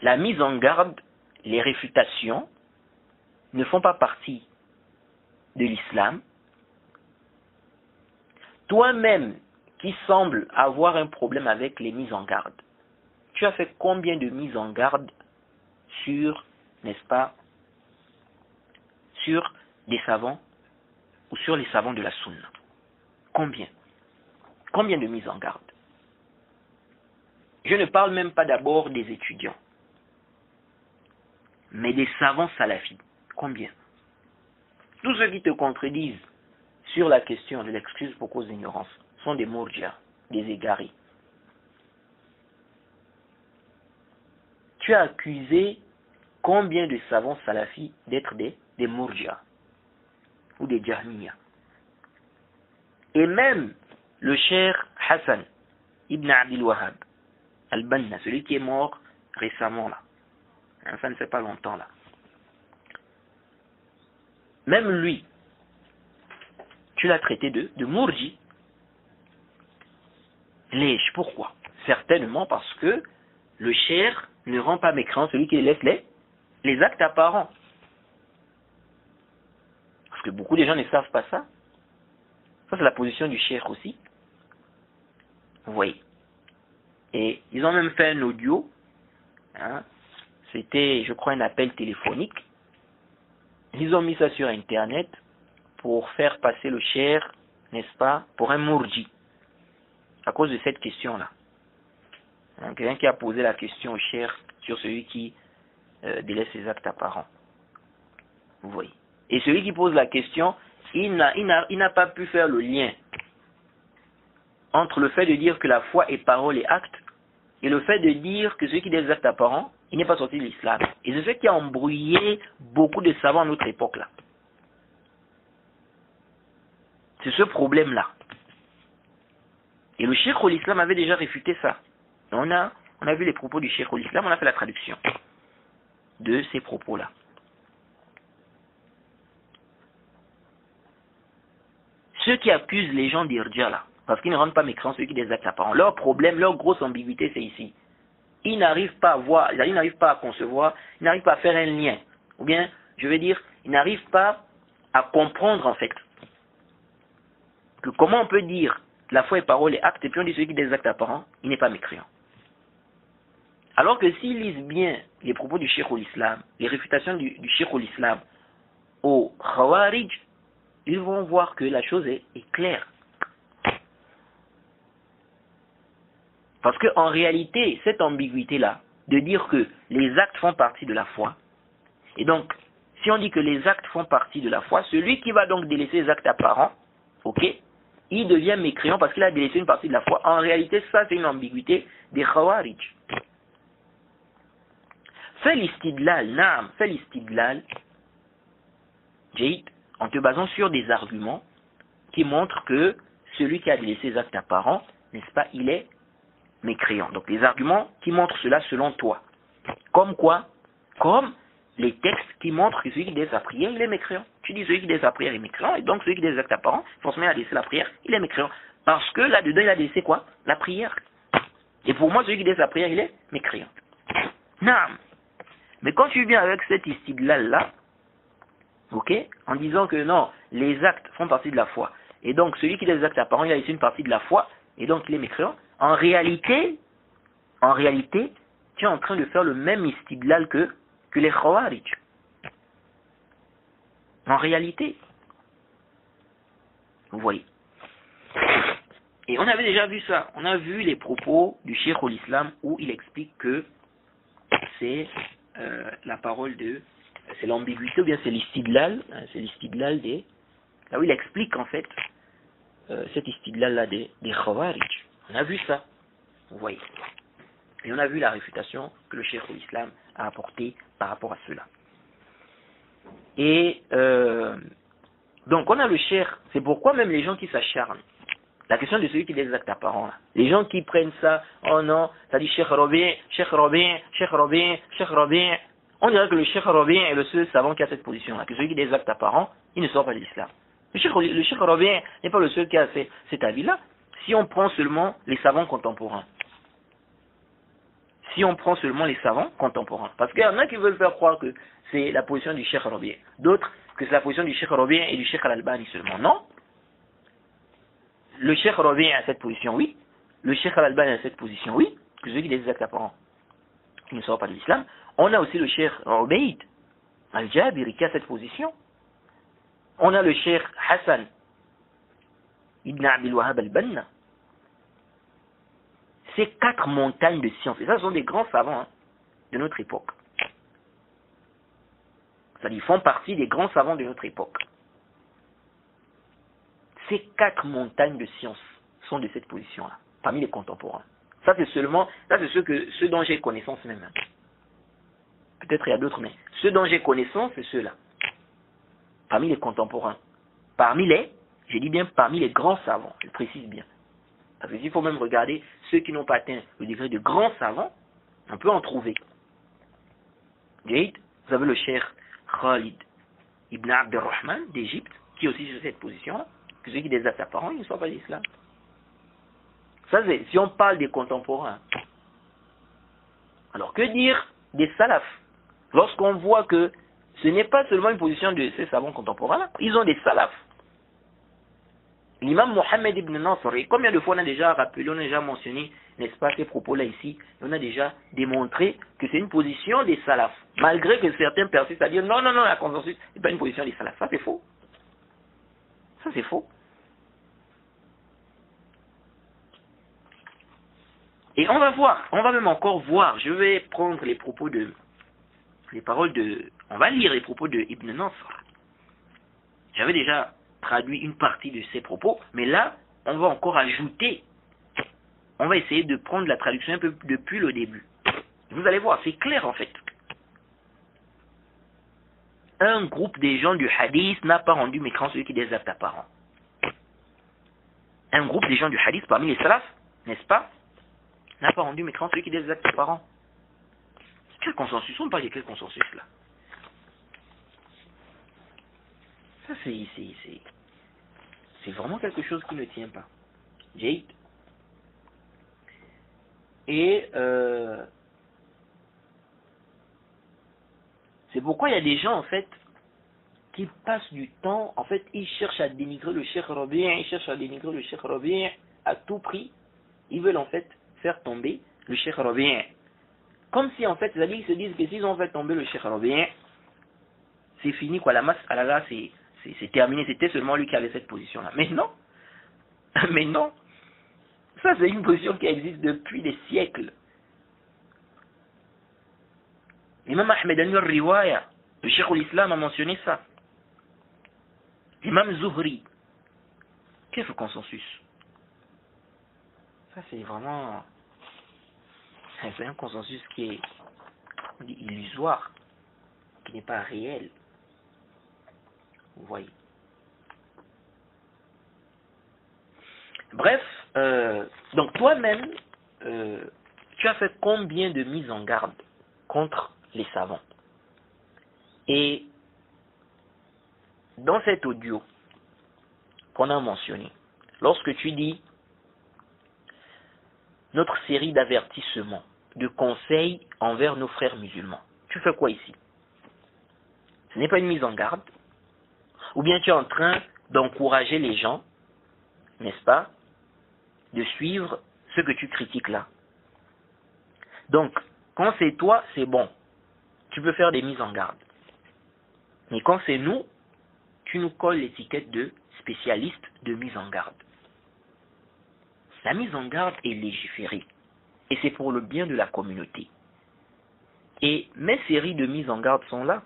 La mise en garde, les réfutations ne font pas partie de l'islam. Toi-même qui semble avoir un problème avec les mises en garde, tu as fait combien de mises en garde sur, n'est-ce pas, sur des savants ou sur les savants de la sunna? Combien de mises en garde? Je ne parle même pas d'abord des étudiants, mais des savants salafis. Combien? Tous ceux qui te contredisent sur la question de l'excuse pour cause d'ignorance sont des mourjias, des égarés. Tu as accusé combien de savants salafis d'être des mourjias ou des jahmiyas? Et même le cheikh Hassan ibn Abdul Wahhab al-Banna, celui qui est mort récemment là, hein, ça ne fait pas longtemps là, même lui, tu l'as traité de mourji. Lèche, pourquoi? Certainement parce que le cheikh ne rend pas mécréant celui qui laisse les actes apparents. Parce que beaucoup de gens ne savent pas ça. Ça, c'est la position du cheikh aussi. Vous voyez. Et ils ont même fait un audio. Hein, c'était, je crois, un appel téléphonique. Ils ont mis ça sur Internet pour faire passer le cheikh, n'est-ce pas, pour un mourji. À cause de cette question-là. Hein, quelqu'un qui a posé la question au cheikh sur celui qui délaisse ses actes apparents. Vous voyez. Et celui qui pose la question, il n'a pas pu faire le lien entre le fait de dire que la foi est parole et acte et le fait de dire que celui qui est des actes apparents, il n'est pas sorti de l'islam. Et c'est ce qui a embrouillé beaucoup de savants à notre époque-là. C'est ce problème-là. Et le Cheikh al-Islam avait déjà réfuté ça. On a vu les propos du Cheikh al-Islam, on a fait la traduction de ces propos-là. Ceux qui accusent les gens d'irja là, parce qu'ils ne rendent pas mécréants ceux qui des actes apparents, leur problème, leur grosse ambiguïté, c'est ici. Ils n'arrivent pas à voir, ils n'arrivent pas à concevoir, ils n'arrivent pas à faire un lien. Ou bien, je veux dire, ils n'arrivent pas à comprendre en fait que comment on peut dire la foi est parole et acte, et puis on dit celui qui des actes apparents, il n'est pas mécréant. Alors que s'ils lisent bien les propos du Cheikh al-Islam, les réfutations du Cheikh al-Islam au Khawarij, ils vont voir que la chose est claire. Parce qu'en réalité, cette ambiguïté-là, de dire que les actes font partie de la foi, et donc, si on dit que les actes font partie de la foi, celui qui va donc délaisser les actes apparents, ok, il devient mécréant parce qu'il a délaissé une partie de la foi. En réalité, ça, c'est une ambiguïté des Khawarij. Fais l'istidlal, naam, fais l'istidlal, Jayid, en te basant sur des arguments qui montrent que celui qui a délaissé les actes apparents, n'est-ce pas, il est mécréant. Donc les arguments qui montrent cela selon toi. Comme quoi? Comme les textes qui montrent que celui qui délaisse la prière, il est mécréant. Tu dis celui qui délaisse la prière est mécréant, et donc celui qui délaisse les actes apparents, forcément il a délaissé la prière, il est mécréant. Parce que là-dedans, il a délaissé quoi? La prière. Et pour moi, celui qui délaisse la prière, il est mécréant. Naam. Mais quand tu viens avec cet istidlal-là, ok, en disant que non, les actes font partie de la foi, et donc celui qui délaisse les actes apparents, il a laissé une partie de la foi, et donc il est mécréant, en réalité, tu es en train de faire le même istidlal que les Khawarij. En réalité. Vous voyez. Et on avait déjà vu ça. On a vu les propos du Cheikh al-Islam où il explique que c'est la parole de... C'est l'ambiguïté ou bien c'est l'istidlal. C'est l'istidlal des... Là où il explique en fait cet istidlal-là des Khawarij. On a vu ça. Vous voyez. Et on a vu la réfutation que le Cheikh al-Islam a apportée par rapport à cela. Et donc on a le Cheikh, c'est pourquoi même les gens qui s'acharnent, la question de celui qui a des actes apparents, là. Les gens qui prennent ça, oh non, ça dit Cheikh Robin, Cheikh Robin, Cheikh Robin, Cheikh Robin, on dirait que le Cheikh Robin est le seul savant qui a cette position-là, que celui qui a des actes apparents, il ne sort pas de l'islam. Le Cheikh Robin n'est pas le seul qui a cet avis-là, si on prend seulement les savants contemporains. Si on prend seulement les savants contemporains. Parce qu'il y en a qui veulent faire croire que c'est la position du Cheikh Rabi', d'autres que c'est la position du Cheikh Rabi' et du Cheikh Al-Albani seulement. Non. Le Cheikh Rabi' a cette position, oui. Le Cheikh Al-Albani a cette position, oui. Que ceux qui des actes apparents, qui ne sortent pas de l'islam. On a aussi le Cheikh Ubayd Al-Jabiri qui a cette position. On a le Cheikh Hassan Ibn Abdul Wahhab Al-Banna. Ces 4 montagnes de science, et ça ce sont des grands savants de notre époque. C'est-à-dire, ils font partie des grands savants de notre époque. Ces 4 montagnes de science sont de cette position-là, parmi les contemporains. Ça c'est ce dont j'ai connaissance même. Peut-être il y a d'autres, mais ceux dont j'ai connaissance, c'est ceux-là. Parmi les contemporains. Je dis bien parmi les grands savants, je précise bien. Parce qu'il faut même regarder ceux qui n'ont pas atteint le degré de grands savants, on peut en trouver. Jayid, vous avez le Cheikh Khalid Ibn Abdurrahman d'Égypte, qui est aussi sur cette position-là, que ceux qui des actes apparents, ils ne sont pas l'islam. Ça c'est, si on parle des contemporains. Alors que dire des salafs? Lorsqu'on voit que ce n'est pas seulement une position de ces savants contemporains-là, ils ont des salafs. L'imam Mohammed ibn Nasr, et combien de fois on a déjà rappelé, on a déjà mentionné, n'est-ce pas, ces propos-là ici, on a déjà démontré que c'est une position des salafs, malgré que certains persistent à dire non, la consensus n'est pas une position des salafs. Ça c'est faux. Ça c'est faux. Et on va voir, on va même encore voir, je vais prendre les paroles de, on va lire les propos de Ibn Nasr. J'avais déjà traduit une partie de ses propos, mais là, on va encore ajouter On va essayer de prendre la traduction un peu depuis le début. Vous allez voir, c'est clair en fait. Un groupe des gens du hadith n'a pas rendu mécréant celui qui est des actes apparents. Un groupe des gens du hadith parmi les salafs, n'est-ce pas, n'a pas rendu mécréant celui qui est des actes apparents. Quel consensus? On parle de quel consensus là? Ça c'est vraiment quelque chose qui ne tient pas. Jade. Et c'est pourquoi il y a des gens en fait qui passent du temps, en fait ils cherchent à dénigrer le Cheikh Rabi', ils cherchent à dénigrer le Cheikh Rabi' à tout prix. Ils veulent en fait faire tomber le Cheikh Rabi'. Comme si en fait ils se disent que s'ils ont fait tomber le Cheikh Rabi', c'est fini quoi, la masse alala c'est terminé, c'était seulement lui qui avait cette position là. Mais non. Mais non. Ça c'est une position qui existe depuis des siècles. Imam Ahmed al-Riwaya, le Cheikh l'Islam a mentionné ça. Imam Zuhri. Quel consensus? Ça c'est vraiment... C'est un consensus qui est illusoire, qui n'est pas réel. Vous voyez. Bref, donc toi-même, tu as fait combien de mises en garde contre les savants? Et dans cet audio qu'on a mentionné, lorsque tu dis notre série d'avertissements, de conseils envers nos frères musulmans, tu fais quoi ici? Ce n'est pas une mise en garde, ou bien tu es en train d'encourager les gens, n'est-ce pas, de suivre ce que tu critiques là. Donc, quand c'est toi, c'est bon. Tu peux faire des mises en garde. Mais quand c'est nous, tu nous colles l'étiquette de spécialiste de mise en garde. La mise en garde est légiférée. Et c'est pour le bien de la communauté. Et mes séries de mise en garde sont là.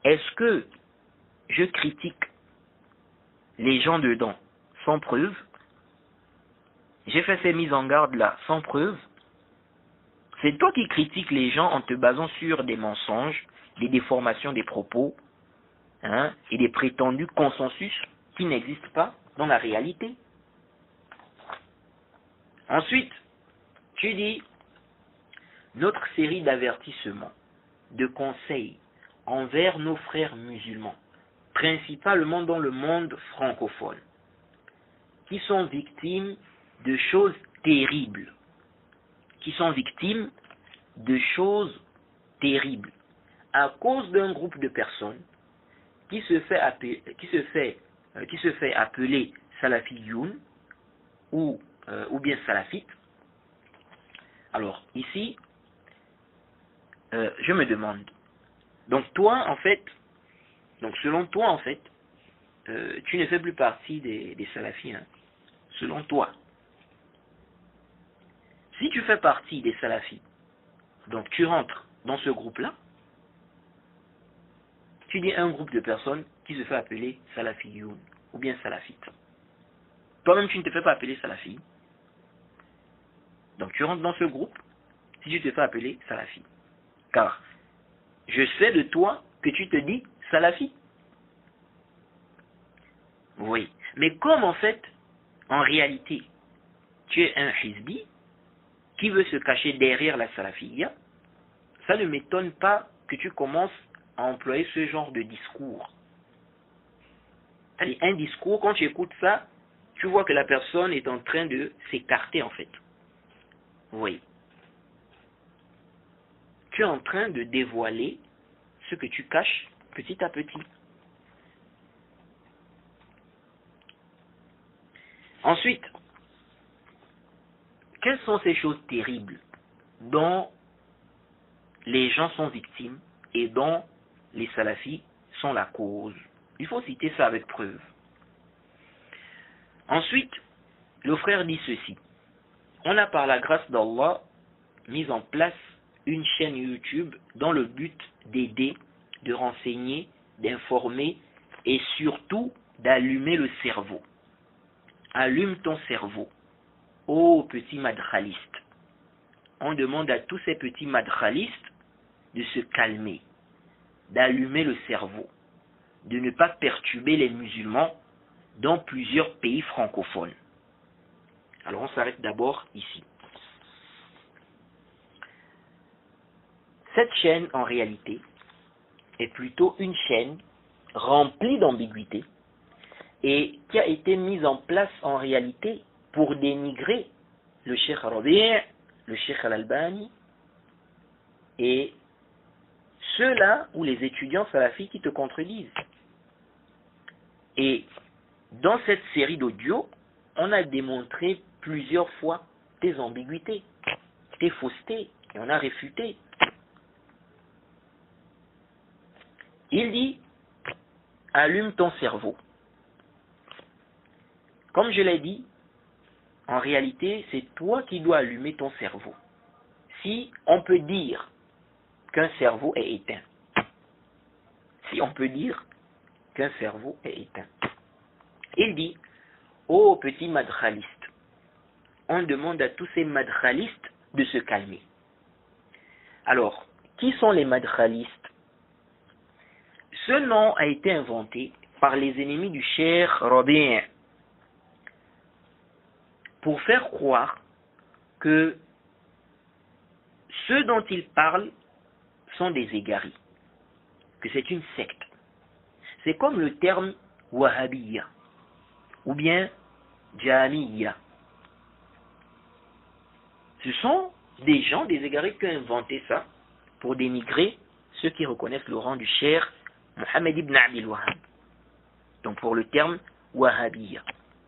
Est-ce que je critique les gens dedans sans preuve? J'ai fait ces mises en garde là sans preuve? C'est toi qui critiques les gens en te basant sur des mensonges, des déformations des propos, et des prétendus consensus qui n'existent pas dans la réalité. Ensuite, tu dis, notre série d'avertissements, de conseils envers nos frères musulmans, principalement dans le monde francophone, qui sont victimes de choses terribles, à cause d'un groupe de personnes qui se fait appeler salafiyoun ou bien salafite. Alors ici, je me demande, donc toi en fait, donc selon toi en fait, tu ne fais plus partie des salafis, selon toi. Si tu fais partie des salafis, donc tu rentres dans ce groupe-là, tu dis un groupe de personnes qui se fait appeler salafiyoun ou bien salafite. Toi-même, tu ne te fais pas appeler salafi. Donc tu rentres dans ce groupe si tu te fais appeler salafi. Car je sais de toi que tu te dis salafi. Oui. Mais comme en fait, en réalité, tu es un hizbi qui veut se cacher derrière la salafiyya, ça ne m'étonne pas que tu commences à employer ce genre de discours. Un discours, quand tu écoutes ça, tu vois que la personne est en train de s'écarter en fait. Oui. Tu es en train de dévoiler ce que tu caches petit à petit. Ensuite, quelles sont ces choses terribles dont les gens sont victimes et dont les salafis sont la cause? Il faut citer ça avec preuve. Ensuite, le frère dit ceci. On a par la grâce d'Allah mis en place une chaîne YouTube dans le but d'aider, de renseigner, d'informer et surtout d'allumer le cerveau. Allume ton cerveau. ô petits madkhalistes. On demande à tous ces petits madkhalistes de se calmer, d'allumer le cerveau, de ne pas perturber les musulmans dans plusieurs pays francophones. Alors on s'arrête d'abord ici. Cette chaîne, en réalité, est plutôt une chaîne remplie d'ambiguïté et qui a été mise en place en réalité pour dénigrer le Cheikh Rabi', le Cheikh Al-Albani et ceux-là ou les étudiants salafis qui te contredisent. Et dans cette série d'audios, on a démontré plusieurs fois tes ambiguïtés, tes faussetés, et on a réfuté. Il dit, allume ton cerveau. Comme je l'ai dit, en réalité, c'est toi qui dois allumer ton cerveau. Si on peut dire qu'un cerveau est éteint. Si on peut dire qu'un cerveau est éteint. Il dit, ô petits madkhalistes, on demande à tous ces madkhalistes de se calmer. Alors, qui sont les madkhalistes? Ce nom a été inventé par les ennemis du Cheikh Rabi' pour faire croire que ceux dont il parle sont des égarés, que c'est une secte. C'est comme le terme Wahhabiyya ou bien Jamiyya. Ce sont des gens, des égarés qui ont inventé ça pour dénigrer ceux qui reconnaissent le rang du Cheikh Mohammed ibn Abdel Wahhab. Donc pour le terme Wahhabiyya.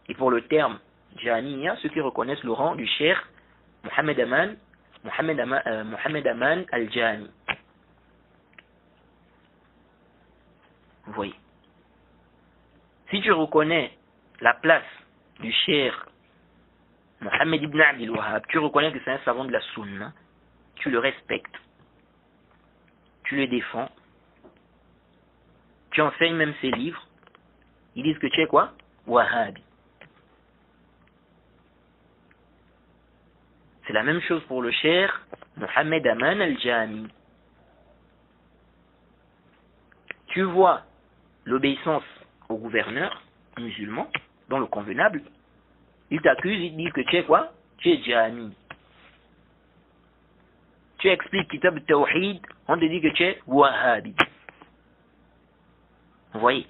Et pour le terme Jamiyya, ceux qui reconnaissent le rang du Cheikh Mohammed Aman al-Jami. Vous voyez. Si tu reconnais la place du Cheikh Mohammed ibn Abdel Wahhab, tu reconnais que c'est un savant de la Sunna, tu le respectes, tu le défends, tu enseignes même ses livres, ils disent que tu es quoi? Wahhabi. C'est la même chose pour le Cheikh Mohammed Aman al-Jami. Tu vois l'obéissance au gouverneur musulman, dans le convenable, il t'accuse, il dit que tu es quoi? Tu es Jami. Tu expliques Kitab al-Tawhid, on te dit que tu es Wahhabi. Vous voyez,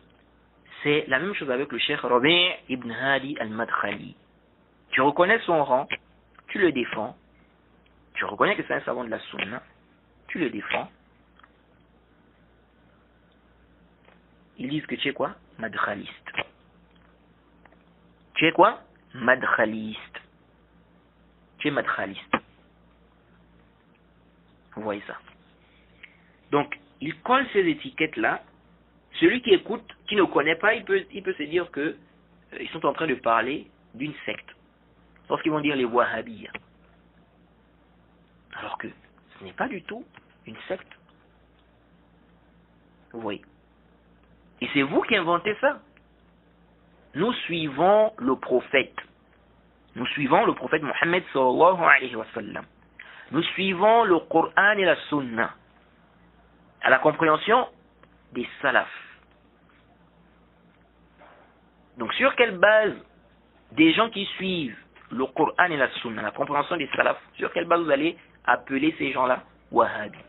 c'est la même chose avec le Cheikh Rabi' ibn Hadi al-Madkhali. Tu reconnais son rang, tu le défends, tu reconnais que c'est un savant de la Sunna, tu le défends. Ils disent que tu es quoi? Madkhaliste. Tu es quoi? Madkhaliste. Tu es madkhaliste. Vous voyez ça. Donc, ils collent ces étiquettes-là. Celui qui écoute, qui ne connaît pas, il peut se dire que ils sont en train de parler d'une secte. Lorsqu'ils vont dire les Wahhabis. Alors que ce n'est pas du tout une secte. Vous voyez. Et c'est vous qui inventez ça. Nous suivons le prophète. Nous suivons le prophète Mohammed sallallahu alayhi wa sallam. Nous suivons le Coran et la Sunna. À la compréhension des salafs. Donc sur quelle base des gens qui suivent le Coran et la Sunna, la compréhension des salafs, sur quelle base vous allez appeler ces gens-là Wahhabi?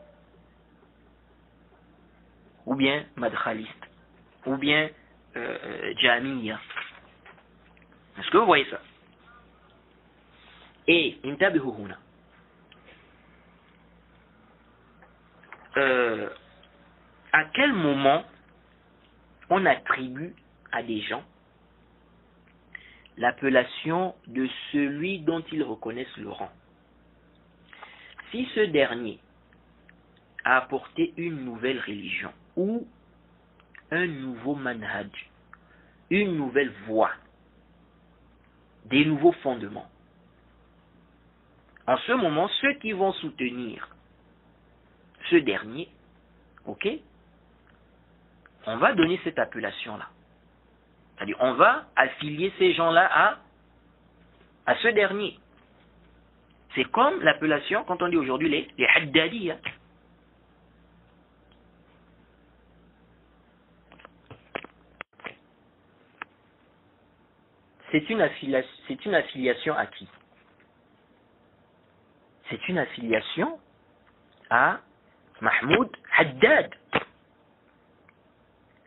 Ou bien Madkhaliste? Ou bien Jamiyya? Est-ce que vous voyez ça? Et intabihu huna. À quel moment on attribue à des gens l'appellation de celui dont ils reconnaissent le rang? Si ce dernier a apporté une nouvelle religion ou un nouveau manhaj, une nouvelle voie, des nouveaux fondements, en ce moment, ceux qui vont soutenir ce dernier, ok, on va donner cette appellation-là. C'est-à-dire, on va affilier ces gens-là à ce dernier. C'est comme l'appellation, quand on dit aujourd'hui les Haddadiyya. C'est une affiliation à qui? C'est une affiliation à Mahmoud Haddad.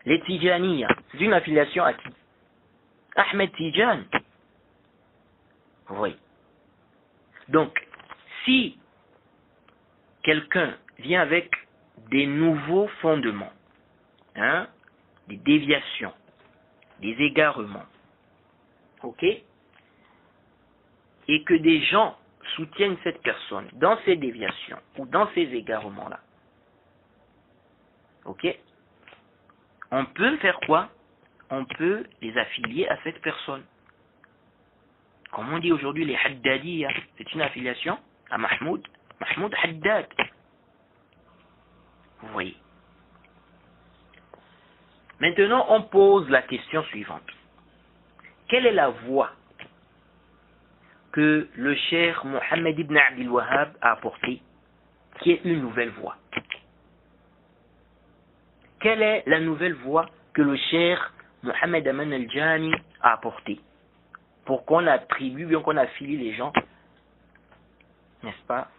Les Tijaniya, c'est une affiliation à qui? Ahmed Tijan. Oui. Donc, si quelqu'un vient avec des nouveaux fondements, des déviations, des égarements, ok, et que des gens soutiennent cette personne dans ces déviations ou dans ces égarements-là, ok, on peut faire quoi? On peut les affilier à cette personne. Comme on dit aujourd'hui les Haddadiyya, c'est une affiliation à Mahmoud Haddad. Vous voyez. Maintenant, on pose la question suivante. Quelle est la voie que le cheikh Mohammed ibn Abdel Wahhab a apportée, qui est une nouvelle voie? Quelle est la nouvelle voie que le cheikh Mohammed Aman al-Jami a apportée pour qu'on attribue, bien qu'on affilie les gens, n'est-ce pas,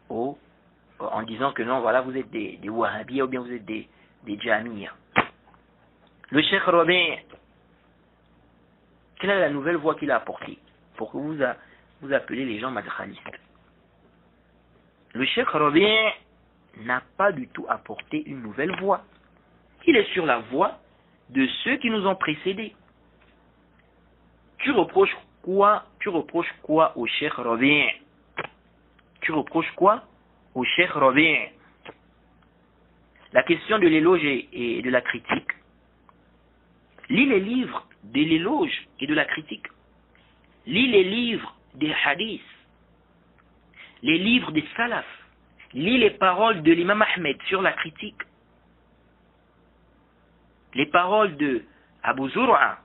en disant que non, voilà, vous êtes des Wahhabiyya ou bien vous êtes des Jamiyya. Le cheikh Rabi', quelle est la nouvelle voie qu'il a apportée pour que vous appelez les gens madkhalistes? Le cheikh Rabi' n'a pas du tout apporté une nouvelle voie. Il est sur la voie de ceux qui nous ont précédés. Tu reproches quoi au cheikh Rabi'? Tu reproches quoi au cheikh Rabi'? La question de l'éloge et de la critique. Lis les livres de l'éloge et de la critique. Lis les livres des hadiths, les livres des salafs. Lis les paroles de l'imam Ahmed sur la critique. Les paroles de Abu Zur'a,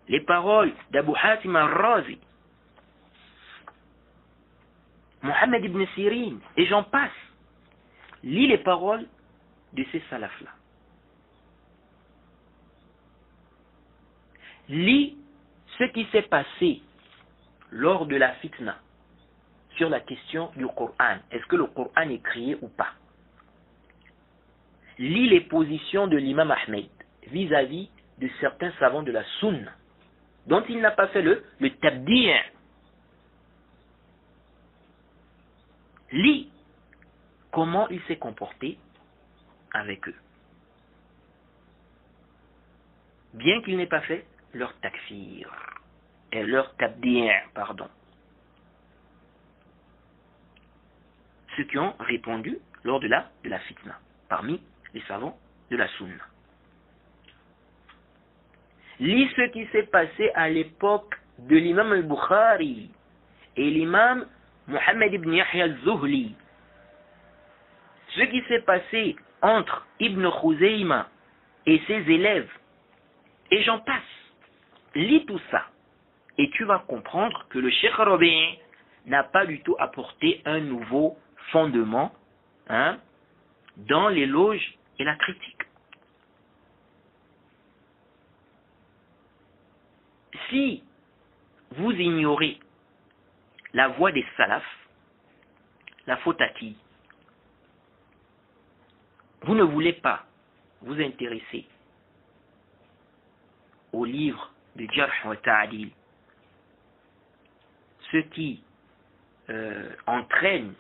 les paroles d'Abu Hatim al-Razi, Mohammed ibn Sirin, et j'en passe. Lis les paroles de ces salafs-là. Lis ce qui s'est passé lors de la fitna sur la question du Coran. Est-ce que le Coran est créé ou pas? Lis les positions de l'imam Ahmed vis-à-vis de certains savants de la Sunna, dont il n'a pas fait le tabdi'. Lis comment il s'est comporté avec eux. Bien qu'il n'ait pas fait leur takfir, et leur tabdi', pardon. Ceux qui ont répondu lors de la fitna, parmi les savants de la Sunna. Lis ce qui s'est passé à l'époque de l'imam al-Bukhari et l'imam Mohammed ibn Yahya al-Zuhli. Ce qui s'est passé entre Ibn Khuzayma et ses élèves. Et j'en passe. Lis tout ça. Et tu vas comprendre que le cheikh Rabi' n'a pas du tout apporté un nouveau fondement dans l'éloge et la critique. Si vous ignorez la voie des salafs, la faute à qui? Vous ne voulez pas vous intéresser au livre de Jarh wa Ta'dil, ce qui entraîne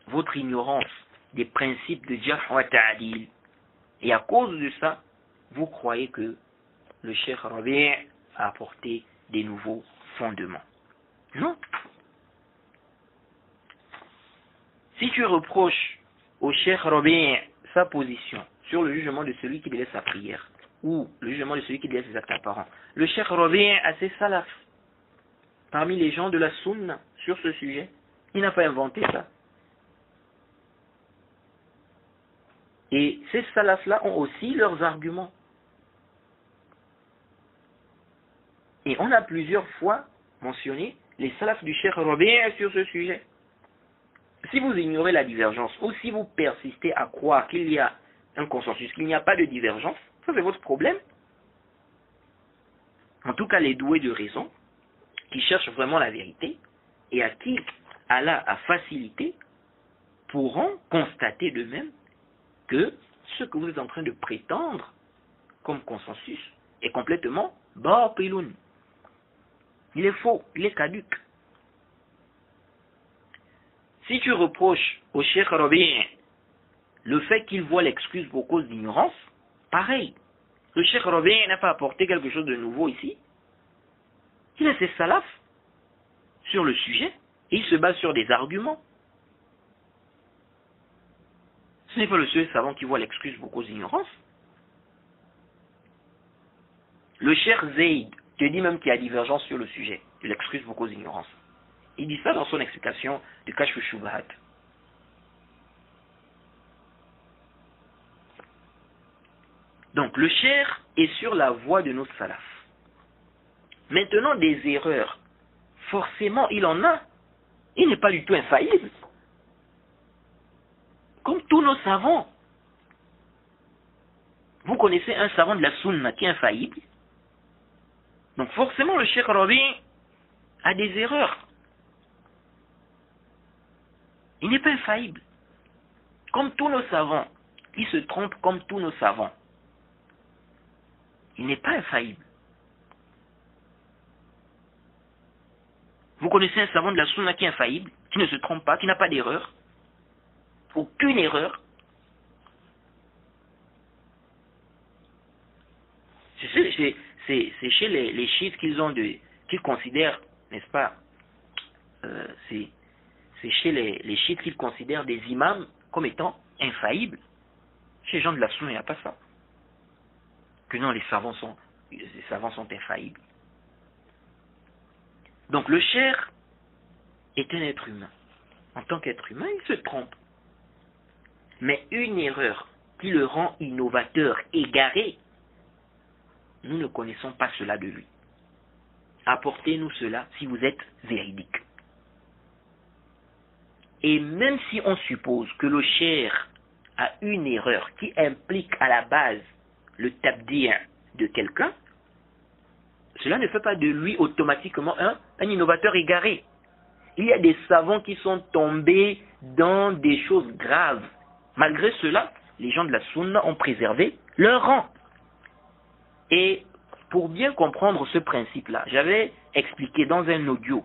votre ignorance des principes de Jarh wa Ta'dil, et à cause de ça, vous croyez que le cheikh Rabi' a apporté des nouveaux fondements. Non. Si tu reproches au cheikh Rabi' sa position sur le jugement de celui qui délaisse sa prière, ou le jugement de celui qui délaisse ses actes apparents, le cheikh Rabi' a ses salafs parmi les gens de la Sunna sur ce sujet. Il n'a pas inventé ça. Et ces salafs-là ont aussi leurs arguments. Et on a plusieurs fois mentionné les salafs du Cheikh Rabi' sur ce sujet. Si vous ignorez la divergence, ou si vous persistez à croire qu'il y a un consensus, qu'il n'y a pas de divergence, ça c'est votre problème. En tout cas, les doués de raison, qui cherchent vraiment la vérité, et à qui Allah a facilité, pourront constater d'eux-mêmes que ce que vous êtes en train de prétendre comme consensus est complètement batiloun. Il est faux, il est caduque. Si tu reproches au Cheikh Rabi' le fait qu'il voit l'excuse pour cause d'ignorance, pareil. Le Cheikh Rabi' n'a pas apporté quelque chose de nouveau ici. Il a ses salafs sur le sujet et il se base sur des arguments. Ce n'est pas le seul savant qui voit l'excuse pour cause d'ignorance. Le Cheikh Zayd te dit même qu'il y a divergence sur le sujet de l'excuse pour cause d'ignorance. Il dit ça dans son explication du Kashf Shubahat. Donc le Cheikh est sur la voie de nos salafs. Maintenant des erreurs, forcément il en a. Il n'est pas du tout infaillible. Comme tous nos savants. Vous connaissez un savant de la Sunna qui est infaillible. Donc forcément le Cheikh Rabi' a des erreurs. Il n'est pas infaillible. Comme tous nos savants. Il se trompe comme tous nos savants. Il n'est pas infaillible. Vous connaissez un savant de la Sunna qui est infaillible, qui ne se trompe pas, qui n'a pas d'erreur. Aucune erreur. C'est chez les chiites qu'ils considèrent, n'est-ce pas, c'est chez les chiites qu'ils considèrent des imams comme étant infaillibles. Chez les gens de la Sunna, il n'y a pas ça. Que non, les savants sont infaillibles. Donc le cheikh est un être humain. En tant qu'être humain, il se trompe. Mais une erreur qui le rend innovateur, égaré, nous ne connaissons pas cela de lui. Apportez-nous cela si vous êtes véridique. Et même si on suppose que le cheikh a une erreur qui implique à la base le tabdi' de quelqu'un, cela ne fait pas de lui automatiquement un innovateur égaré. Il y a des savants qui sont tombés dans des choses graves. Malgré cela, les gens de la Sunna ont préservé leur rang. Et pour bien comprendre ce principe-là, j'avais expliqué dans un audio,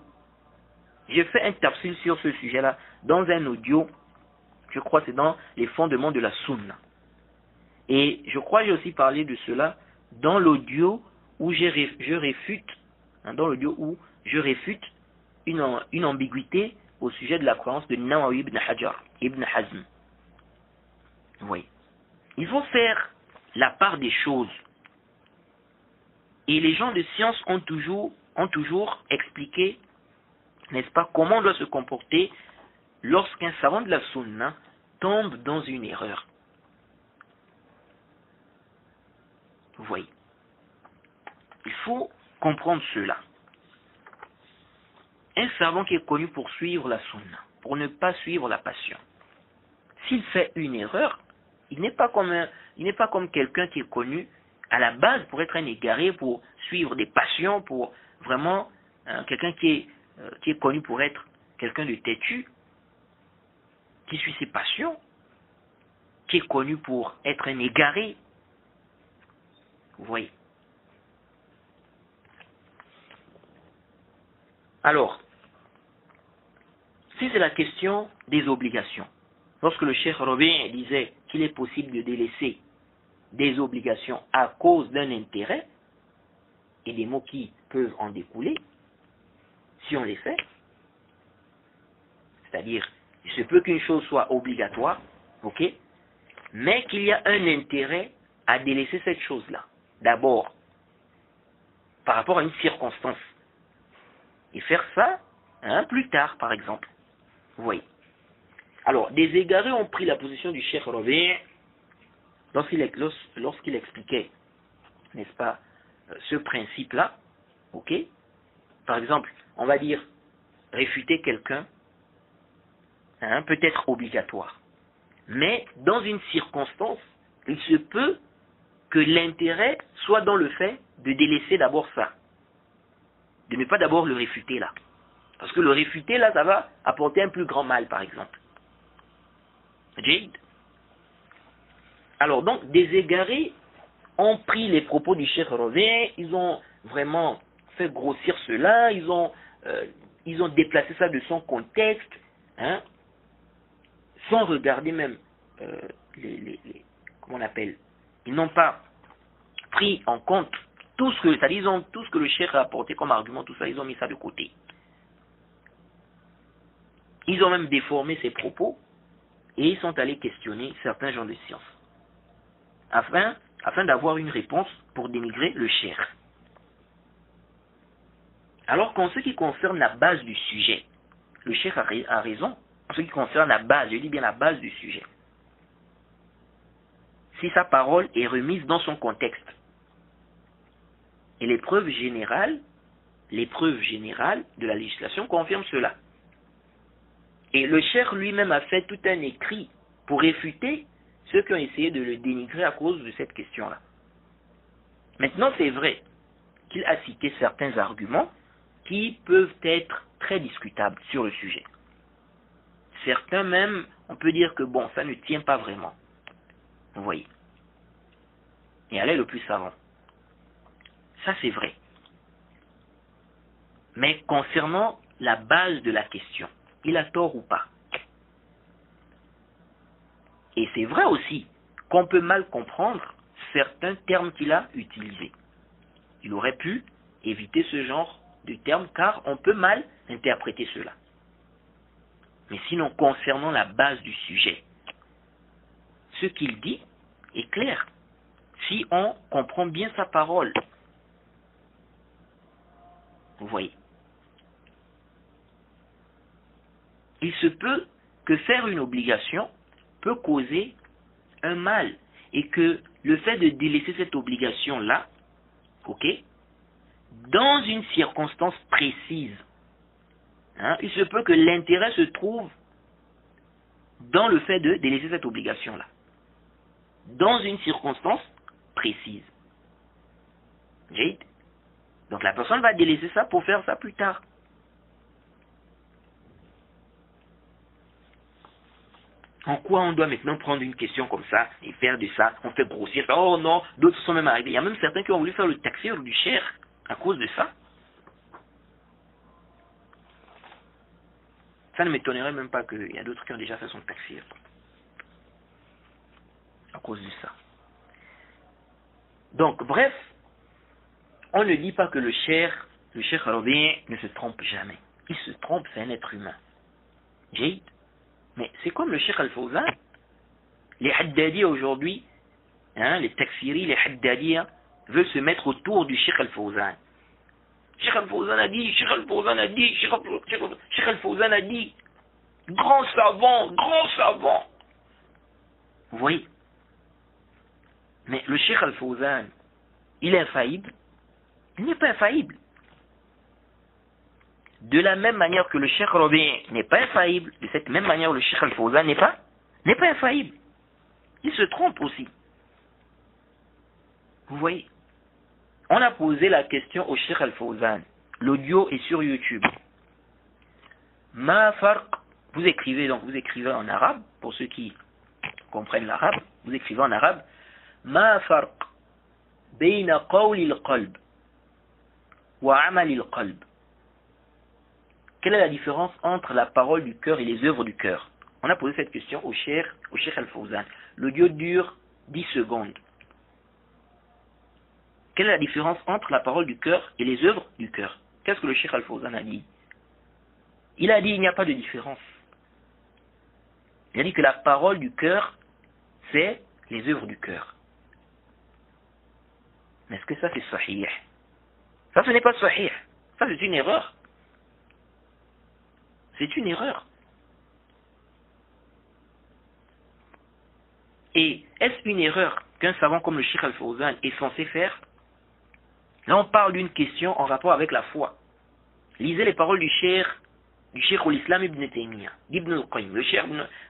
j'ai fait un tafsir sur ce sujet-là, dans un audio, je crois que c'est dans les fondements de la Sunna. Et je crois que j'ai aussi parlé de cela dans l'audio où je réfute une ambiguïté au sujet de la croyance de Nawawi ibn Hajar, ibn Hazm. Oui. Il faut faire la part des choses. Et les gens de science ont toujours expliqué, n'est-ce pas, comment on doit se comporter lorsqu'un savant de la Sunna tombe dans une erreur. Vous voyez. Il faut comprendre cela. Un savant qui est connu pour suivre la Sunna, pour ne pas suivre la passion. S'il fait une erreur, il n'est pas comme quelqu'un qui est connu à la base pour être un égaré, pour suivre des passions, pour vraiment quelqu'un qui est connu pour être quelqu'un de têtu, qui suit ses passions, qui est connu pour être un égaré. Vous voyez. Alors, si c'est la question des obligations, lorsque le Cheikh Rabi' disait qu'il est possible de délaisser des obligations à cause d'un intérêt et des mots qui peuvent en découler, si on les fait, c'est-à-dire, il se peut qu'une chose soit obligatoire, ok, mais qu'il y a un intérêt à délaisser cette chose-là. D'abord, par rapport à une circonstance. Et faire ça plus tard, par exemple. Vous voyez. Alors, des égarés ont pris la position du Cheikh Rabi' lorsqu'il expliquait, n'est-ce pas, ce principe-là. Ok. Par exemple, on va dire, réfuter quelqu'un peut être obligatoire. Mais dans une circonstance, il se peut que l'intérêt soit dans le fait de délaisser d'abord ça. De ne pas d'abord le réfuter là. Parce que le réfuter là, ça va apporter un plus grand mal, par exemple. Jade. Alors donc, des égarés ont pris les propos du Cheikh Rabi', ils ont vraiment fait grossir cela, ils ont déplacé ça de son contexte, sans regarder même comment on appelle, ils n'ont pas pris en compte tout ce que, c'est-à-dire ils ont tout ce que le Cheikh a apporté comme argument, tout ça, ils ont mis ça de côté. Ils ont même déformé ses propos et ils sont allés questionner certains gens de science afin d'avoir une réponse pour dénigrer le Cheikh. Alors qu'en ce qui concerne la base du sujet, le Cheikh a raison. En ce qui concerne la base, je dis bien la base du sujet. Si sa parole est remise dans son contexte. Et les preuves générales de la législation confirment cela. Et le Cheikh lui-même a fait tout un écrit pour réfuter ceux qui ont essayé de le dénigrer à cause de cette question-là. Maintenant, c'est vrai qu'il a cité certains arguments qui peuvent être très discutables sur le sujet. Certains même, on peut dire que bon, ça ne tient pas vraiment. Vous voyez. Et elle est le plus savant. Ça, c'est vrai. Mais concernant la base de la question, il a tort ou pas? Et c'est vrai aussi qu'on peut mal comprendre certains termes qu'il a utilisés. Il aurait pu éviter ce genre de termes car on peut mal interpréter cela. Mais sinon, concernant la base du sujet, ce qu'il dit est clair si on comprend bien sa parole. Vous voyez. Il se peut que faire une obligation peut causer un mal et que le fait de délaisser cette obligation-là, dans une circonstance précise, il se peut que l'intérêt se trouve dans le fait de délaisser cette obligation-là, dans une circonstance précise. Donc la personne va délaisser ça pour faire ça plus tard. En quoi on doit maintenant prendre une question comme ça et faire de ça, on fait grossir ça, oh non, d'autres sont même arrivés. Il y a même certains qui ont voulu faire le takfir du Cheikh à cause de ça. Ça ne m'étonnerait même pas qu'il y a d'autres qui ont déjà fait son takfir à cause de ça. Donc, bref, on ne dit pas que le Cheikh Rabi' ne se trompe jamais. Il se trompe, c'est un être humain. Mais c'est comme le Cheikh Al-Fawzan. Les Haddadi aujourd'hui, les takfiri, les Haddadi veulent se mettre autour du Cheikh Al-Fawzan. Cheikh Al-Fawzan a dit, Cheikh Al-Fawzan a dit, Cheikh Al-Fawzan a dit, grand savant, grand savant. Vous voyez? Mais le Cheikh Al-Fawzan, il est infaillible? Il n'est pas infaillible. De la même manière que le Cheikh Rabi' n'est pas infaillible, de cette même manière le Cheikh Al-Fawzan n'est pas infaillible. Il se trompe aussi. Vous voyez? On a posé la question au Cheikh Al-Fawzan. L'audio est sur YouTube. Ma farq, vous écrivez en arabe, pour ceux qui comprennent l'arabe, vous écrivez en arabe. Ma farq bayna qawli al-qalb wa amali al-qalb. Quelle est la différence entre la parole du cœur et les œuvres du cœur? On a posé cette question au Cheikh Al-Fawzan. L'audio dure 10 secondes. Quelle est la différence entre la parole du cœur et les œuvres du cœur? Qu'est-ce que le Cheikh Al-Fawzan a dit? Il a dit il n'y a pas de différence. Il a dit que la parole du cœur, c'est les œuvres du cœur. Mais est-ce que ça c'est sahih? Ça ce n'est pas sahih. Ça c'est une erreur. C'est une erreur. Et est-ce une erreur qu'un savant comme le Cheikh Al-Fawzan est censé faire? Là, on parle d'une question en rapport avec la foi. Lisez les paroles du Cheikh du Cheikh al-Islam ibn Taymiyyah, d'Ibn al-Qayyim,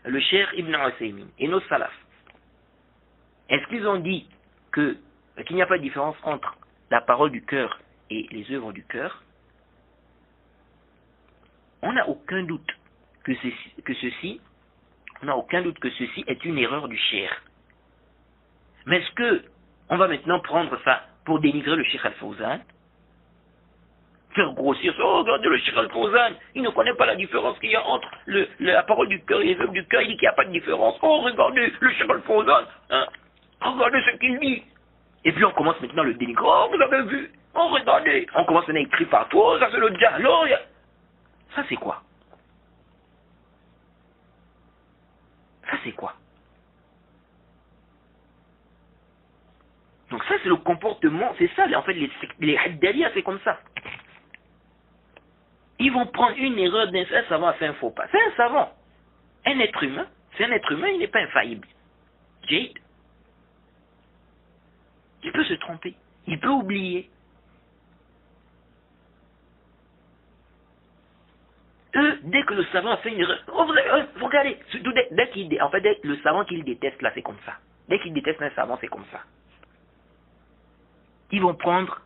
le Cheikh ibn Uthaymin et nos salafs, est-ce qu'ils ont dit qu'il n'y a pas de différence entre la parole du cœur et les œuvres du cœur? On n'a aucun doute que ceci est une erreur du Cheikh. Mais est-ce que on va maintenant prendre ça pour dénigrer le Cheikh Al-Fawzan? Faire grossir ça, oh, regardez le Cheikh Al-Fawzan, il ne connaît pas la différence qu'il y a entre la parole du cœur et les œuvres du cœur, il dit qu'il n'y a pas de différence. Oh, regardez le Cheikh Al-Fawzan, hein? Regardez ce qu'il dit. Et puis on commence maintenant à le dénigrer. Oh, vous avez vu? Oh, regardez. On commence maintenant à écrire partout. Oh, ça c'est le dialogue. Ça c'est quoi? Ça c'est quoi? Donc ça c'est le comportement, c'est ça en fait les Haddadiyya, c'est comme ça. Ils vont prendre une erreur d'un savant à faire un faux pas. C'est un savant. Un être humain, c'est un être humain, il n'est pas infaillible. Jade. Il peut se tromper, il peut oublier. Eux, dès que le savant a fait une erreur, oh, vous regardez, dès le savant qu'il déteste là, c'est comme ça. Dès qu'il déteste un savant, c'est comme ça. Ils vont prendre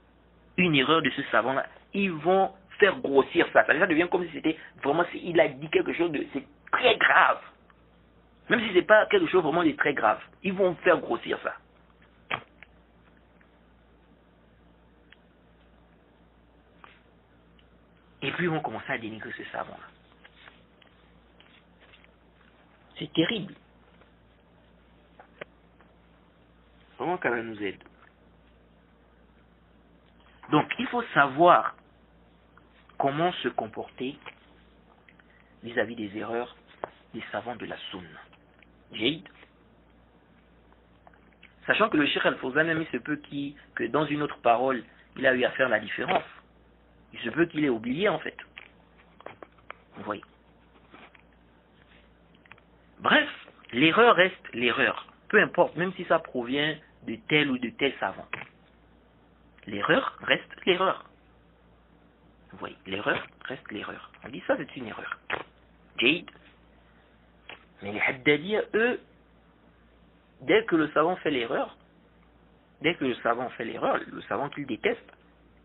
une erreur de ce savant-là, ils vont faire grossir ça. Ça devient comme si c'était vraiment, il a dit quelque chose de, c'est très grave. Même si c'est pas quelque chose vraiment de très grave, ils vont faire grossir ça. Et puis ils vont commencer à dénigrer ce savant-là. C'est terrible. Vraiment qu'Allah nous aide. Donc il faut savoir comment se comporter vis-à-vis des erreurs des savants de la Sunna. Jade. Sachant que le Cheikh Al-Fawzan, même il se peut que dans une autre parole, il a eu à faire la différence. Il se peut qu'il ait oublié en fait. Vous voyez. Bref, l'erreur reste l'erreur. Peu importe, même si ça provient de tel ou de tel savant. L'erreur reste l'erreur. Vous voyez, l'erreur reste l'erreur. On dit ça, c'est une erreur. Jade. Mais les Haddadiyya, eux, dès que le savant fait l'erreur, le savant qu'ils détestent,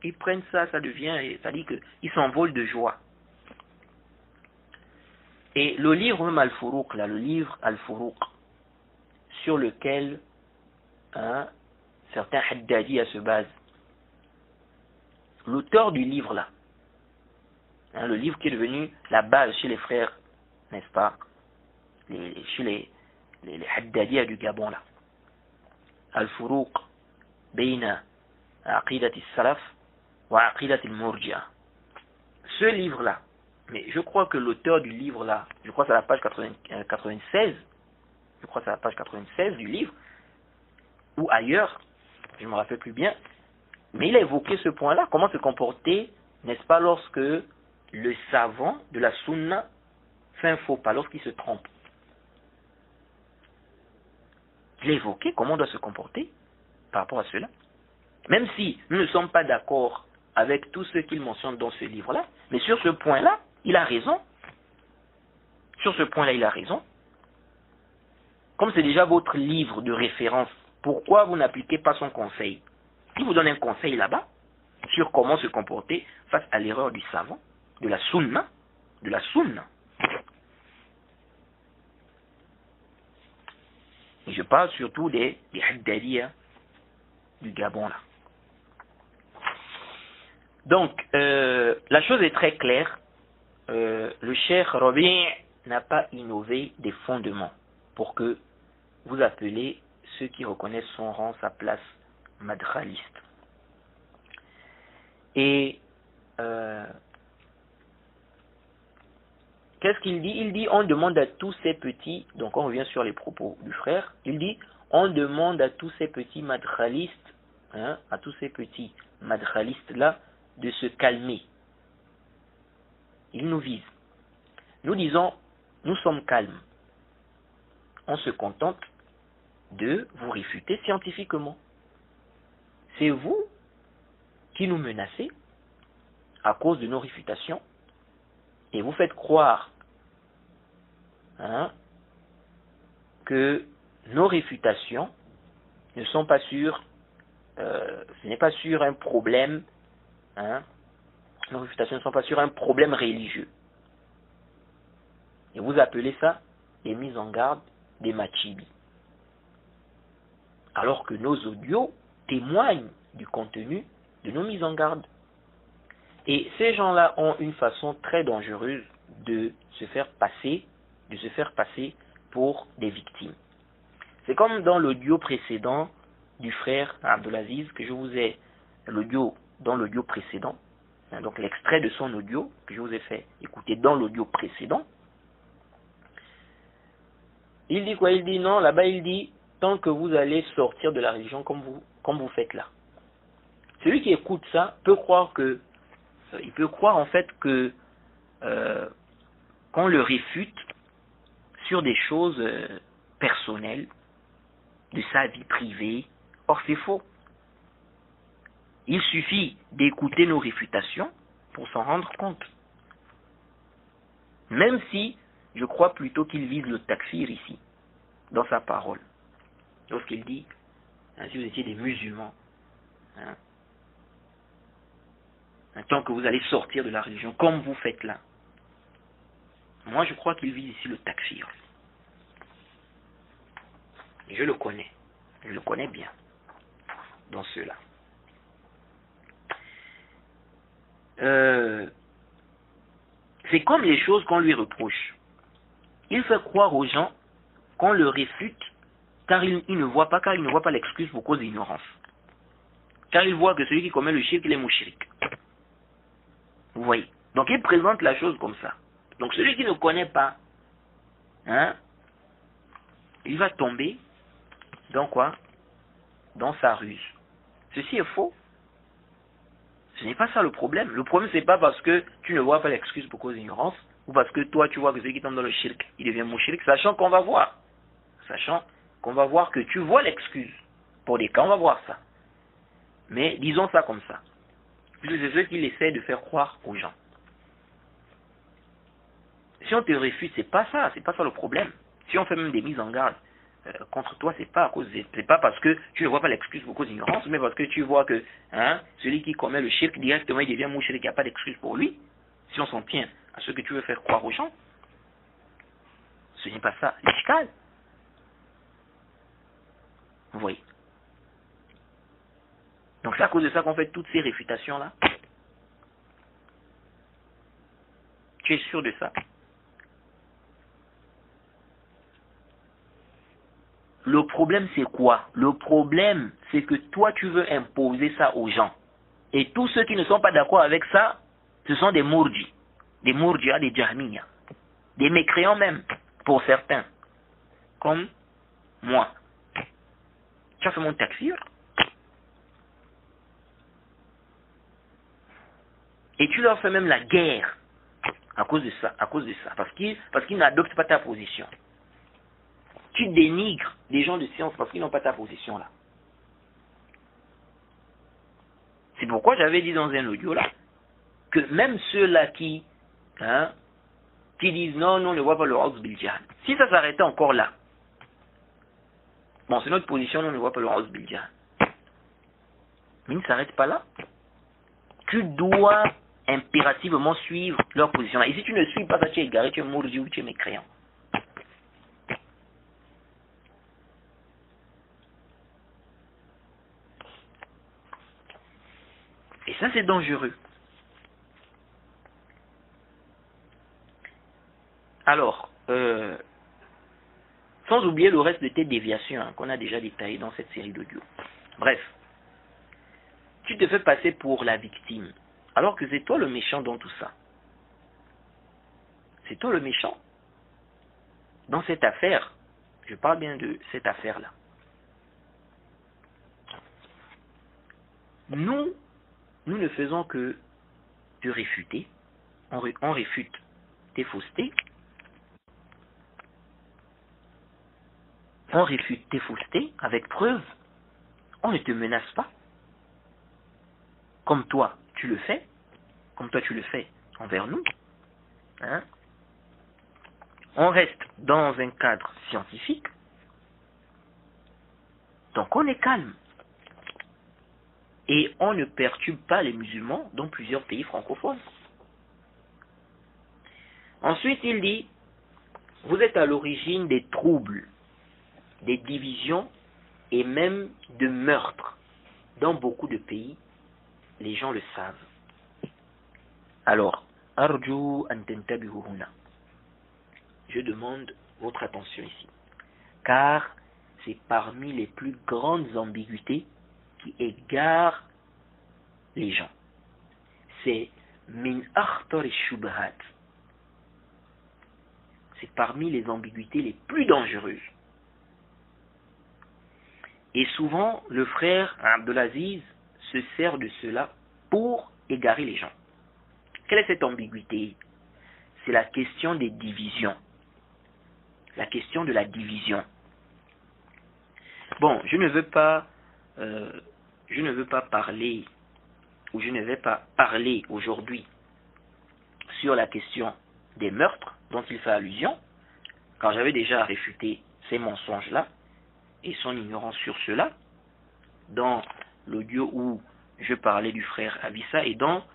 ils prennent ça, ça devient, ça dit qu'ils s'envolent de joie. Et le livre même Al-Furuq, là, le livre Al-Furuq, sur lequel certains Haddadiyya se basent, l'auteur du livre là, le livre qui est devenu la base chez les frères, n'est-ce pas, chez les Haddadiyya du Gabon là, Al-Furuq Bayna Aqidat al-Salaf wa Aqidat al-Murji'a. Ce livre là, mais je crois que l'auteur du livre là, je crois que c'est à la page 96, je crois que c'est à la page 96 du livre, ou ailleurs, je ne me rappelle plus bien, mais il a évoqué ce point-là, comment se comporter, n'est-ce pas, lorsque le savant de la Sunna fait un faux pas, lorsqu'il se trompe. Il a évoqué comment on doit se comporter par rapport à cela. Même si nous ne sommes pas d'accord avec tout ce qu'il mentionne dans ce livre-là, mais sur ce point-là, il a raison. Sur ce point-là, il a raison. Comme c'est déjà votre livre de référence, pourquoi vous n'appliquez pas son conseil? Il vous donne un conseil là-bas sur comment se comporter face à l'erreur du savant, de la sunna, Et je parle surtout des Haddadiyya du Gabon là. Donc, la chose est très claire. Le Cheikh Rabi' n'a pas innové des fondements pour que vous appelez ceux qui reconnaissent son rang, sa place, madkhaliste. Et qu'est-ce qu'il dit? Il dit on demande à tous ces petits, donc on revient sur les propos du frère, il dit on demande à tous ces petits madkhalistes, à tous ces petits madkhalistes là, de se calmer. Il nous vise. Nous disons, nous sommes calmes. On se contente de vous réfuter scientifiquement. C'est vous qui nous menacez à cause de nos réfutations et vous faites croire que nos réfutations ne sont pas sur, ce n'est pas sur un problème, nos réfutations ne sont pas sur un problème religieux. Et vous appelez ça les mises en garde des Machibi. Alors que nos audios témoignent du contenu de nos mises en garde. Et ces gens-là ont une façon très dangereuse de se faire passer pour des victimes. C'est comme dans l'audio précédent du frère Abdelaziz que je vous ai, dans l'audio précédent, donc l'extrait de son audio que je vous ai fait écouter dans l'audio précédent. Il dit quoi? Il dit non, là-bas il dit tant que vous allez sortir de la religion comme vous faites là. Celui qui écoute ça peut croire en fait que qu'on le réfute sur des choses personnelles, de sa vie privée. Or c'est faux. Il suffit d'écouter nos réfutations pour s'en rendre compte. Même si je crois plutôt qu'il vise le takfir ici, dans sa parole. Lorsqu'il dit, si vous étiez des musulmans, tant que vous allez sortir de la religion, comme vous faites là. Moi, je crois qu'il vise ici le takfir. Et je le connais bien, dans ceux-là. C'est comme les choses qu'on lui reproche. Il fait croire aux gens qu'on le réfute car il ne voit pas l'excuse pour cause d'ignorance. Car il voit que celui qui commet le shirk, il est mouchirik. Vous voyez. Donc il présente la chose comme ça. Donc celui qui ne connaît pas, il va tomber dans quoi? Dans sa ruse. Ceci est faux. Ce n'est pas ça le problème. Le problème, c'est pas parce que tu ne vois pas l'excuse pour cause d'ignorance, ou parce que toi, tu vois que celui qui tombe dans le shirk, il devient mouchirik, sachant qu'on va voir que tu vois l'excuse. Pour des cas, on va voir ça. Mais disons ça comme ça. C'est ce qu'il essaie de faire croire aux gens. Si on te refuse, c'est pas ça le problème. Si on fait même des mises en garde contre toi, c'est pas parce que tu ne vois pas l'excuse pour cause d'ignorance, mais parce que tu vois que celui qui commet le shirk directement, il devient mouchirik, il n'y a pas d'excuse pour lui. Si on s'en tient à ce que tu veux faire croire aux gens, ce n'est pas ça l'ishkal. Vous voyez. Donc c'est à cause de ça qu'on fait toutes ces réfutations-là. Tu es sûr de ça? Le problème, c'est quoi? Le problème, c'est que toi, tu veux imposer ça aux gens. Et tous ceux qui ne sont pas d'accord avec ça, ce sont des mourji. Des mourjias, des jahmiya. Des mécréants même, pour certains. Comme moi. Tu as fait mon takfir. Et tu leur fais même la guerre à cause de ça. Parce qu'ils n'adoptent pas ta position. Tu dénigres les gens de science parce qu'ils n'ont pas ta position là. C'est pourquoi j'avais dit dans un audio là que même ceux-là qui disent non, on ne voit pas le Raouz Biljan. Si ça s'arrêtait encore là, bon, c'est notre position, on ne voit pas le Raouz Biljan. Mais il ne s'arrête pas là. Tu dois impérativement suivre leur position là. Et si tu ne suis pas ça, tu es égaré, tu es mourdi ou tu es mécréant. Et ça, c'est dangereux. Alors, sans oublier le reste de tes déviations qu'on a déjà détaillées dans cette série d'audio. Bref, tu te fais passer pour la victime, alors que c'est toi le méchant dans tout ça. C'est toi le méchant. Dans cette affaire, je parle bien de cette affaire-là. Nous ne faisons que te réfuter. On réfute tes faussetés. On réfute tes faussetés avec preuve. On ne te menace pas. Comme toi, tu le fais. Comme toi, tu le fais envers nous. Hein? On reste dans un cadre scientifique, donc on est calme. Et on ne perturbe pas les musulmans dans plusieurs pays francophones. Ensuite, il dit, vous êtes à l'origine des troubles, des divisions et même de meurtres. Dans beaucoup de pays, les gens le savent. Alors, arju an tantabihu huna. Je demande votre attention ici, car c'est parmi les plus grandes ambiguïtés qui égarent les gens. C'est min akhtar ash-shubahat. C'est parmi les ambiguïtés les plus dangereuses. Et souvent, le frère Abdelaziz se sert de cela pour égarer les gens. Quelle est cette ambiguïté? C'est la question des divisions. La question de la division. Bon, je ne veux pas parler, ou je ne vais pas parler aujourd'hui sur la question des meurtres dont il fait allusion, car j'avais déjà réfuté ces mensonges-là et son ignorance sur cela dans l'audio où je parlais du frère Abissa et dans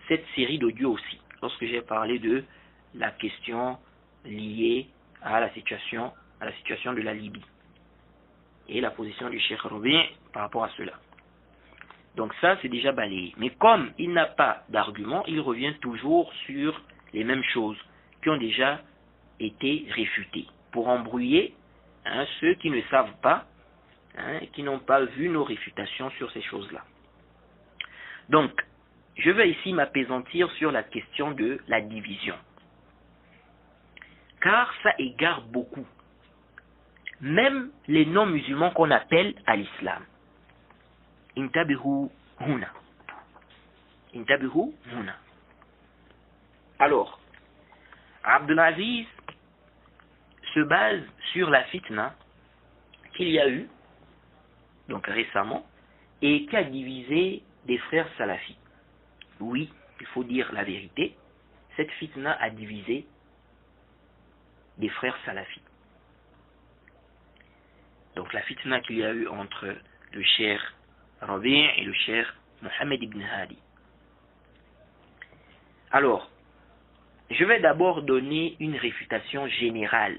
cette série d'audio aussi, lorsque j'ai parlé de la question liée à la situation de la Libye et la position du Cheikh Robin par rapport à cela. Donc ça, c'est déjà balayé. Mais comme il n'a pas d'argument, il revient toujours sur les mêmes choses qui ont déjà été réfutées pour embrouiller ceux qui ne savent pas, qui n'ont pas vu nos réfutations sur ces choses-là. Donc, je vais ici m'appesantir sur la question de la division. Car ça égare beaucoup. Même les non-musulmans qu'on appelle à l'islam. Intabihu huna. Intabihu huna. Alors, Abdelaziz se base sur la fitna qu'il y a eu, donc récemment, et qui a divisé des frères salafis. Oui, il faut dire la vérité, cette fitna a divisé des frères salafis. Donc la fitna qu'il y a eu entre le cheikh Rabi' et le cheikh Mohammed ibn Hadi. Alors, je vais d'abord donner une réfutation générale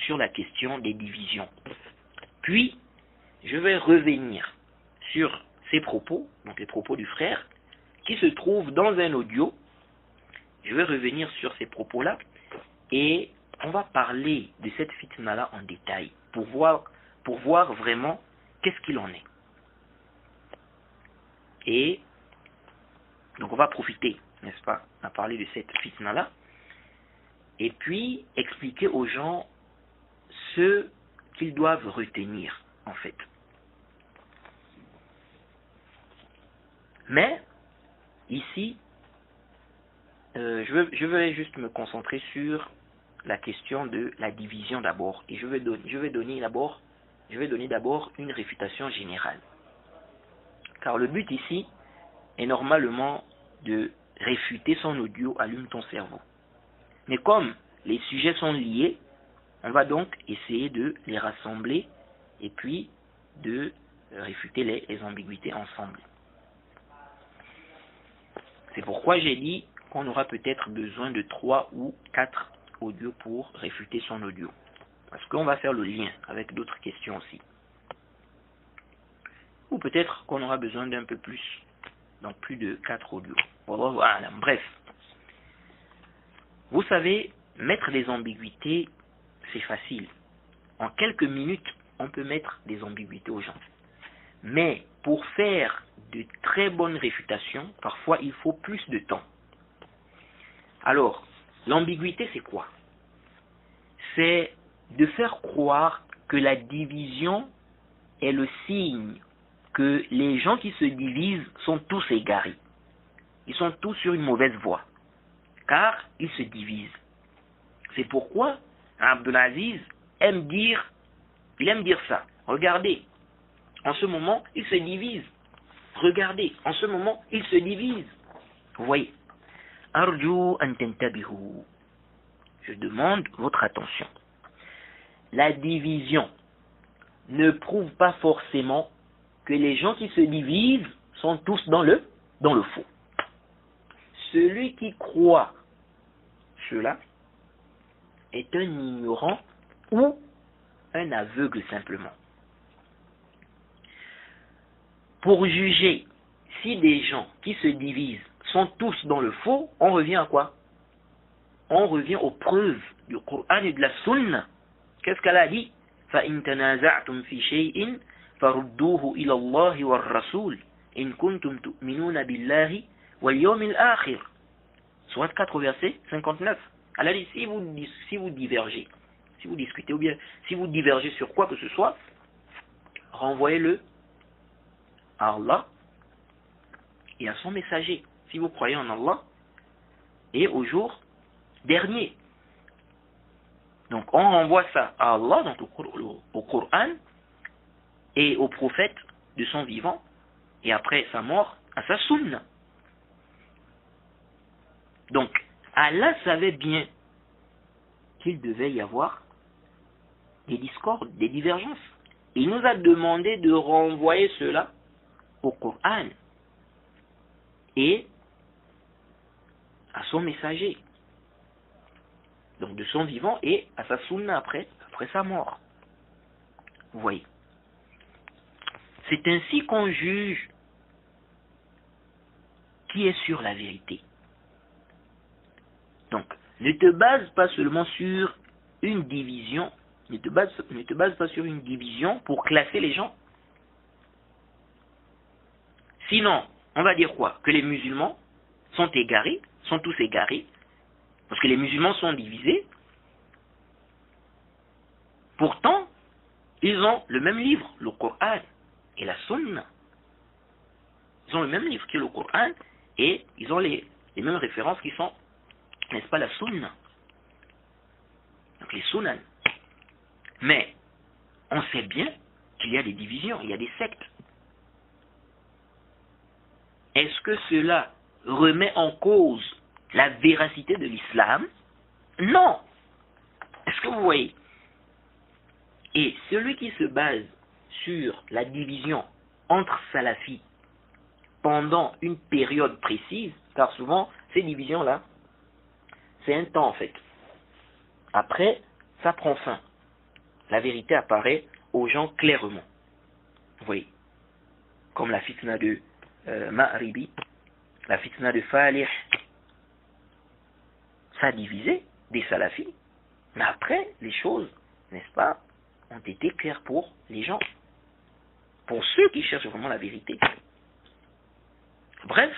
sur la question des divisions. Puis, je vais revenir sur ces propos, donc les propos du frère, qui se trouvent dans un audio. Je vais revenir sur ces propos-là et on va parler de cette fitna-là en détail pour voir vraiment qu'est-ce qu'il en est. Et donc on va profiter, n'est-ce pas, à parler de cette fitna-là et puis expliquer aux gens ce qu'ils doivent retenir en fait. Mais ici, je vais juste me concentrer sur la question de la division d'abord et je vais donner d'abord une réfutation générale. Car le but ici est normalement de réfuter son audio allume ton cerveau. Mais comme les sujets sont liés, on va donc essayer de les rassembler et puis de réfuter les ambiguïtés ensemble. C'est pourquoi j'ai dit qu'on aura peut-être besoin de 3 ou 4 audios pour réfuter son audio. Parce qu'on va faire le lien avec d'autres questions aussi. Ou peut-être qu'on aura besoin d'un peu plus. Donc plus de 4 audios. Voilà. Bref. Vous savez, mettre des ambiguïtés, c'est facile. En quelques minutes, on peut mettre des ambiguïtés aux gens. Mais pour faire de très bonnes réfutations, parfois il faut plus de temps. Alors, l'ambiguïté c'est quoi? C'est de faire croire que la division est le signe que les gens qui se divisent sont tous égarés. Ils sont tous sur une mauvaise voie, car ils se divisent. C'est pourquoi Abdelaziz aime dire ça. Regardez, en ce moment, ils se divisent. Regardez, en ce moment, ils se divisent. Vous voyez. Arju an tantabihu. je demande votre attention. La division ne prouve pas forcément que les gens qui se divisent sont tous dans le faux. Celui qui croit cela est un ignorant ou un aveugle simplement. Pour juger si des gens qui se divisent sont tous dans le faux, on revient à quoi? On revient aux preuves du Coran et de la Sunna. Qu'est-ce qu'elle a dit? فَإِن تَنَازَعْتُمْ فِي شَيْءٍ فَرُدُّوهُ إِلَى اللَّهِ وَالرَّسُولِ إِن كُنتُمْ تُؤْمِنُونَ بِاللَّهِ وَالْيَوْمِ الْآخِرِ. Sourate 4, verset 59. Elle a dit, si vous divergez, si vous discutez, ou bien si vous divergez sur quoi que ce soit, renvoyez-le à Allah et à son messager, si vous croyez en Allah et au jour dernier. Donc on renvoie ça à Allah, donc au Coran et au prophète de son vivant, et après sa mort à sa sunna. Donc Allah savait bien qu'il devait y avoir des discordes, des divergences. Il nous a demandé de renvoyer cela au Coran et à son messager, donc de son vivant, et à sa sunna après sa mort. Vous voyez. C'est ainsi qu'on juge qui est sur la vérité. Donc, ne te base pas seulement sur une division, ne te base pas sur une division pour classer les gens. Sinon, on va dire quoi? Que les musulmans sont égarés, sont tous égarés, parce que les musulmans sont divisés. Pourtant, ils ont le même livre, le Coran et la Sunna. Ils ont le même livre que le Coran et ils ont les mêmes références qui sont, n'est-ce pas, la Sunna. Donc les Sunan. Mais on sait bien qu'il y a des divisions, il y a des sectes. Est-ce que cela remet en cause la véracité de l'islam? Non. Est-ce que vous voyez? Et celui qui se base sur la division entre salafis pendant une période précise, car souvent ces divisions-là, c'est un temps en fait. Après, ça prend fin. La vérité apparaît aux gens clairement. Vous voyez? Comme la fitna de Ma'ribi, la fitna de Falih, ça a divisé des salafis. Mais après, les choses, n'est-ce pas, ont été claires pour les gens. Pour ceux qui cherchent vraiment la vérité. Bref,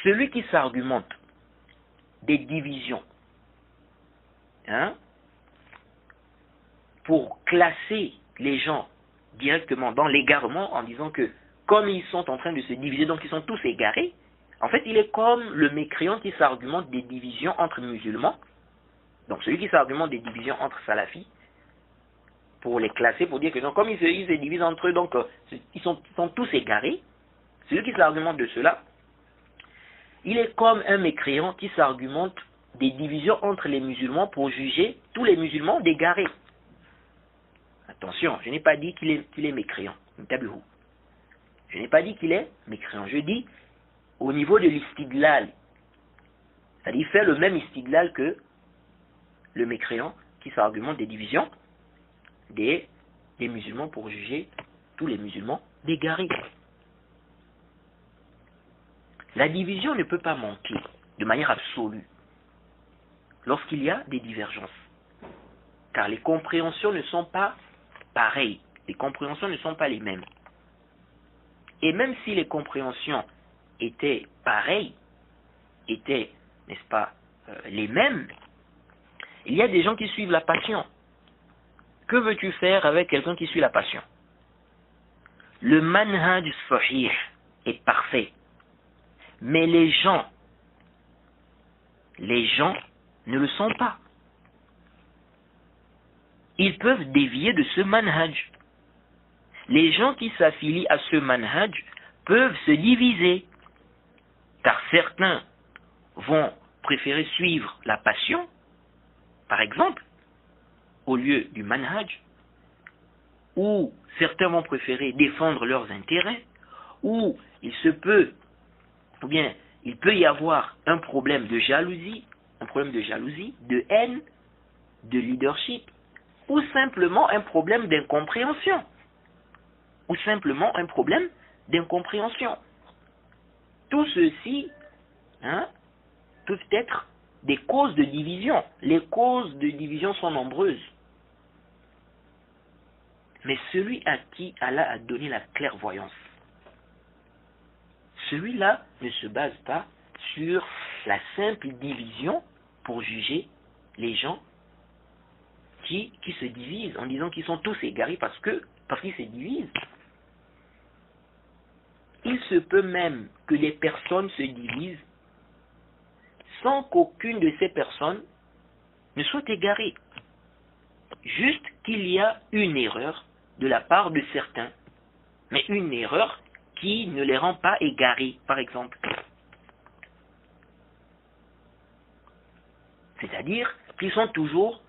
celui qui s'argumente des divisions, pour classer les gens directement dans l'égarement en disant que comme ils sont en train de se diviser, donc ils sont tous égarés, en fait il est comme le mécréant qui s'argumente des divisions entre musulmans. Donc celui qui s'argumente des divisions entre salafis, pour les classer, pour dire que non, comme ils se divisent entre eux, donc ils sont tous égarés, celui qui s'argumente de cela, il est comme un mécréant qui s'argumente des divisions entre les musulmans pour juger tous les musulmans d'égarés. Attention, je n'ai pas dit qu'il est mécréant. Je n'ai pas dit qu'il est mécréant. Je dis au niveau de l'istidlal. C'est-à-dire il fait le même istidlal que le mécréant qui s'argumente des divisions des musulmans pour juger tous les musulmans d'égarés. La division ne peut pas manquer de manière absolue lorsqu'il y a des divergences. Car les compréhensions ne sont pas pareilles. Les compréhensions ne sont pas les mêmes. Et même si les compréhensions étaient pareilles, étaient, n'est-ce pas, les mêmes, il y a des gens qui suivent la passion. Que veux-tu faire avec quelqu'un qui suit la passion? Le manhaj sahih est parfait. Mais les gens ne le sont pas. Ils peuvent dévier de ce manhaj. Les gens qui s'affilient à ce manhaj peuvent se diviser. Car certains vont préférer suivre la passion Par exemple, au lieu du manhaj, où certains vont préférer défendre leurs intérêts, où il se peut, ou bien il peut y avoir un problème de jalousie, de haine, de leadership, ou simplement un problème d'incompréhension. Tout ceci peuvent être des causes de division. Les causes de division sont nombreuses. Mais celui à qui Allah a donné la clairvoyance, celui-là ne se base pas sur la simple division pour juger les gens qui se divisent en disant qu'ils sont tous égarés parce qu'ils se divisent. Il se peut même que les personnes se divisent sans qu'aucune de ces personnes ne soit égarée. Juste qu'il y a une erreur de la part de certains, mais une erreur qui ne les rend pas égarés, par exemple. C'est-à-dire qu'ils sont toujours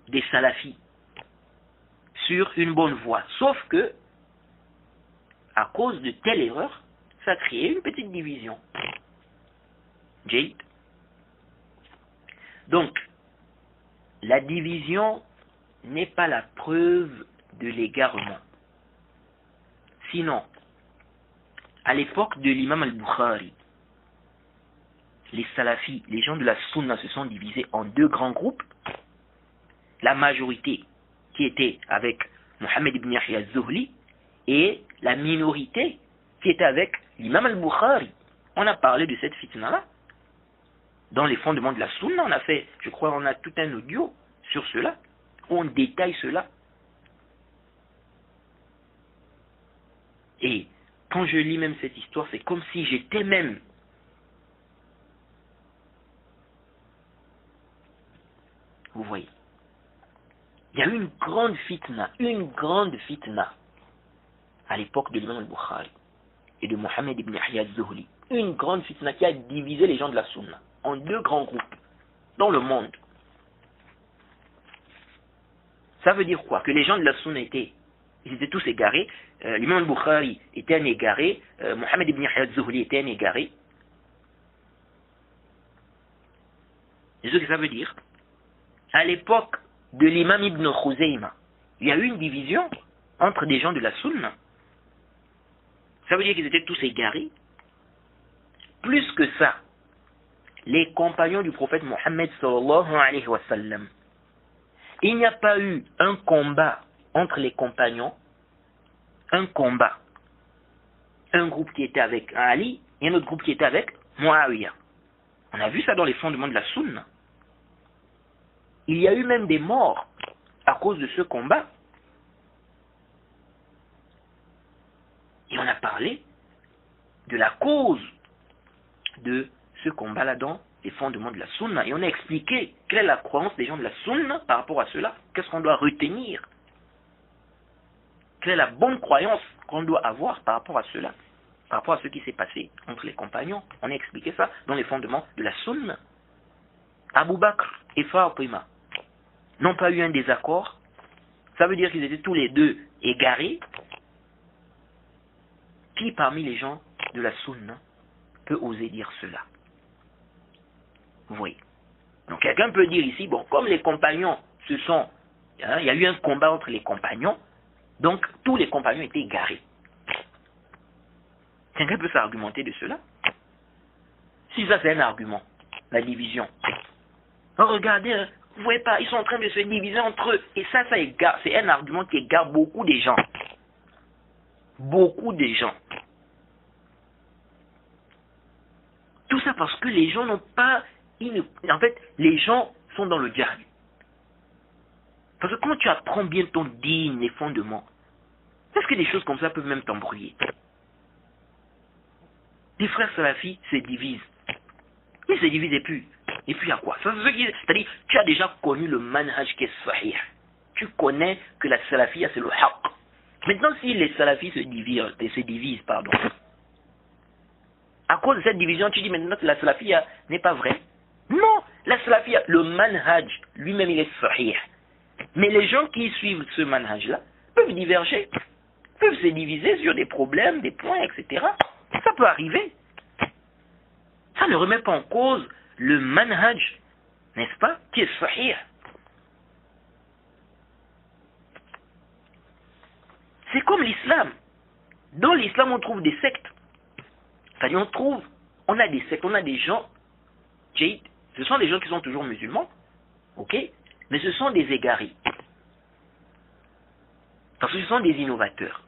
des salafis sur une bonne voie, sauf que à cause de telle erreur, ça a créé une petite division. Jade. Donc, la division n'est pas la preuve de l'égarement. Sinon, à l'époque de l'imam al-Bukhari, les salafis, les gens de la sunna se sont divisés en deux grands groupes. La majorité qui était avec Mohammed ibn Yahya az-Zuhli et la minorité qui était avec l'imam al-Bukhari. On a parlé de cette fitna-là dans les fondements de la sunna. On a tout un audio sur cela, où on détaille cela. Et quand je lis même cette histoire, c'est comme si j'étais même vous voyez. Il y a eu une grande fitna à l'époque de l'imam al-Bukhari et de Mohammed ibn Yahya az-Zuhli. Une grande fitna qui a divisé les gens de la sunna en deux grands groupes dans le monde. Ça veut dire quoi? Que les gens de la sunna ils étaient tous égarés. L'imam al-Bukhari était un égaré. Mohammed ibn Yahya az-Zuhli était un égaré. C'est ce que ça veut dire. À l'époque de l'imam ibn Khuzayma, il y a eu une division entre des gens de la sunna. Ça veut dire qu'ils étaient tous égarés. Plus que ça, les compagnons du prophète Mohammed sallallahu alayhi wa sallam, il n'y a pas eu un combat entre les compagnons, un groupe qui était avec Ali et un autre groupe qui était avec Muawiyah. On a vu ça dans les fondements de la sunna. Il y a eu même des morts à cause de ce combat. Et on a parlé de la cause de ce combat-là dans les fondements de la sunna. Et on a expliqué quelle est la croyance des gens de la sunna par rapport à cela. Qu'est-ce qu'on doit retenir? Quelle est la bonne croyance qu'on doit avoir par rapport à cela? Par rapport à ce qui s'est passé entre les compagnons. On a expliqué ça dans les fondements de la sunna. Abu Bakr et Fatima n'ont pas eu un désaccord. Ça veut dire qu'ils étaient tous les deux égarés. Qui parmi les gens de la sunna peut oser dire cela? Vous voyez. Donc quelqu'un peut dire ici, bon, comme les compagnons il y a eu un combat entre les compagnons, donc tous les compagnons étaient égarés. Quelqu'un peut s'argumenter de cela? Si ça c'est un argument, la division. Regardez, vous voyez pas, ils sont en train de se diviser entre eux. Et ça égare, c'est un argument qui égare beaucoup des gens. Beaucoup des gens. Tout ça parce que les gens n'ont pas... En fait, les gens sont dans le jahil. Parce que quand tu apprends bien ton dîn, les fondements, est-ce que des choses comme ça peuvent même t'embrouiller? Les frères salafis se divisent. Ils se divisent et puis à quoi? C'est-à-dire, tu as déjà connu le manhaj qui est sahih. Tu connais que la salafia c'est le haqq. Maintenant, si les salafis se divisent, à cause de cette division, tu dis maintenant que la salafia n'est pas vraie. Non, La salafia, le manhaj, lui-même, il est sahih. Mais les gens qui suivent ce manhaj-là peuvent diverger, peuvent se diviser sur des problèmes, des points, etc. Ça peut arriver. Ça ne remet pas en cause le manhaj, n'est-ce pas, qui est sahih. C'est comme l'islam. Dans l'islam, on trouve des sectes. C'est-à-dire, on a des sectes, on a des gens, ce sont des gens qui sont toujours musulmans, ok, mais ce sont des égarés. Parce que ce sont des innovateurs.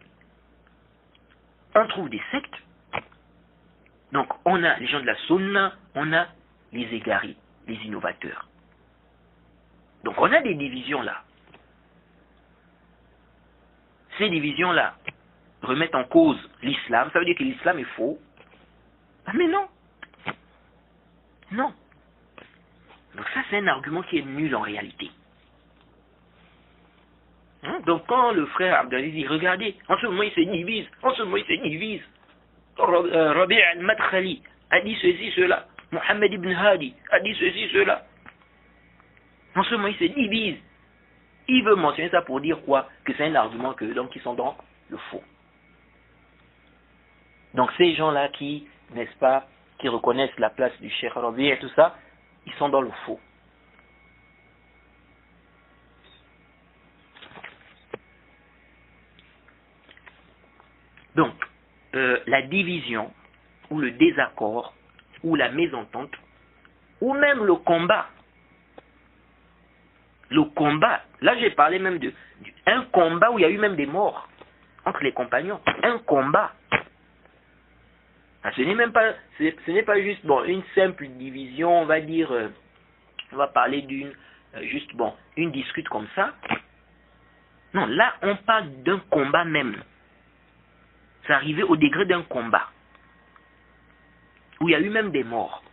On trouve des sectes. Donc, on a les gens de la sunna, on a les égarés, les innovateurs. Donc, on a des divisions là. Ces divisions-là remettent en cause l'islam. Ça veut dire que l'islam est faux. Ah, mais non. Non. Donc ça, c'est un argument qui est nul en réalité. Donc quand le frère Abdelaziz dit, regardez, en ce moment il se divise, Rabi' al-Madkhali a dit ceci, cela, Mohammed ibn Hadi a dit ceci, cela. En ce moment il se divise. Il veut mentionner ça pour dire quoi? Que c'est un argument que donc ils sont dans le faux. Donc ces gens-là qui, n'est-ce pas, qui reconnaissent la place du Cheikh Rabi' et tout ça, ils sont dans le faux. Donc, la division, ou le désaccord, ou la mésentente, ou même le combat. Le combat, là j'ai parlé même d'un combat où il y a eu même des morts entre les compagnons. Un combat. Ah, ce n'est pas juste une simple division, on va dire, on va parler une dispute comme ça. Non, là on parle d'un combat même. C'est arrivé au degré d'un combat où il y a eu même des morts.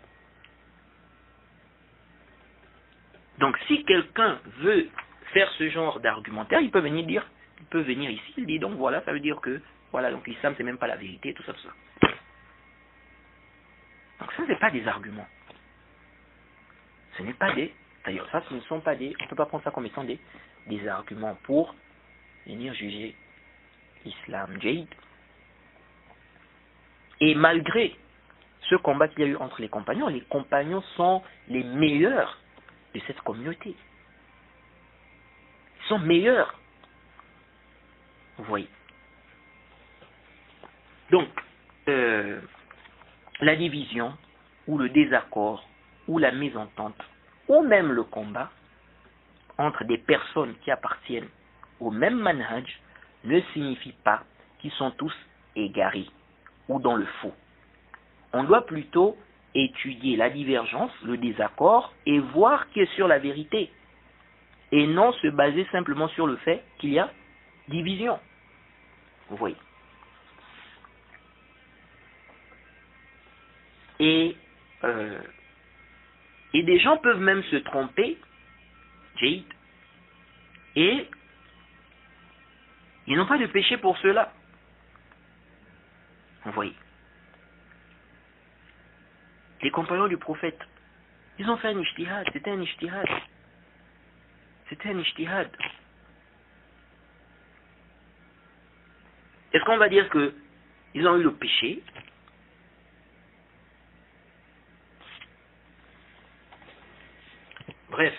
Donc si quelqu'un veut faire ce genre d'argumentaire, il peut venir ici, il dit donc voilà, ça veut dire que voilà, donc l'islam c'est même pas la vérité, tout ça, tout ça. Donc ça, c'est pas des arguments. Ce n'est pas d'ailleurs, ça, ce ne sont pas on ne peut pas prendre ça comme étant des arguments pour venir juger l'islam. Jade. Et malgré ce combat qu'il y a eu entre les compagnons sont les meilleurs de cette communauté. Ils sont meilleurs. Vous voyez. Donc, la division, ou le désaccord, ou la mésentente, ou même le combat entre des personnes qui appartiennent au même manhaj ne signifie pas qu'ils sont tous égarés ou dans le faux. On doit plutôt étudier la divergence, le désaccord, et voir qui est sur la vérité, et non se baser simplement sur le fait qu'il y a division. Vous voyez. Et des gens peuvent même se tromper, et ils n'ont pas de péché pour cela. Vous voyez. Les compagnons du prophète, ils ont fait un ijtihad, c'était un ijtihad. Est-ce qu'on va dire que ils ont eu le péché? Bref,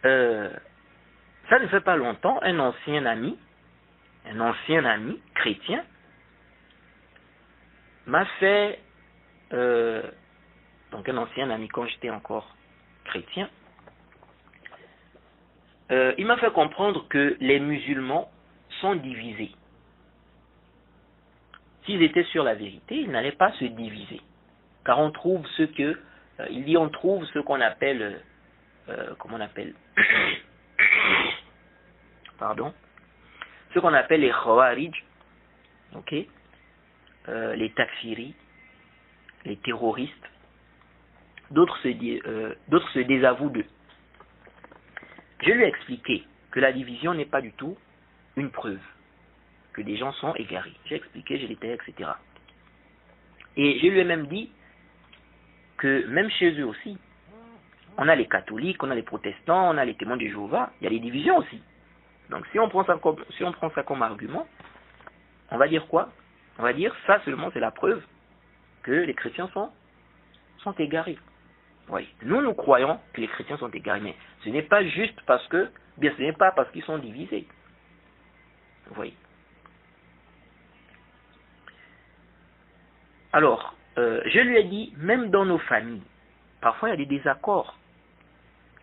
ça ne fait pas longtemps, un ancien ami chrétien, m'a fait, donc un ancien ami quand j'étais encore chrétien, il m'a fait comprendre que les musulmans sont divisés. S'ils étaient sur la vérité, ils n'allaient pas se diviser. Car on trouve on trouve ce qu'on appelle, ce qu'on appelle les khawarij, ok, les takfiris, les terroristes, d'autres se désavouent d'eux. Je lui ai expliqué que la division n'est pas du tout une preuve que des gens sont égarés. J'ai expliqué, j'ai détaillé, etc. Et je lui ai même dit que même chez eux aussi, On a les catholiques, on a les protestants, on a les témoins de Jéhovah. Il y a des divisions aussi. Donc si on prend ça comme argument, on va dire quoi? On va dire ça seulement c'est la preuve que les chrétiens sont égarés. Oui. Nous croyons que les chrétiens sont égarés, mais ce n'est pas juste parce que, bien ce n'est pas parce qu'ils sont divisés. Oui. Alors, je lui ai dit, même dans nos familles, parfois il y a des désaccords.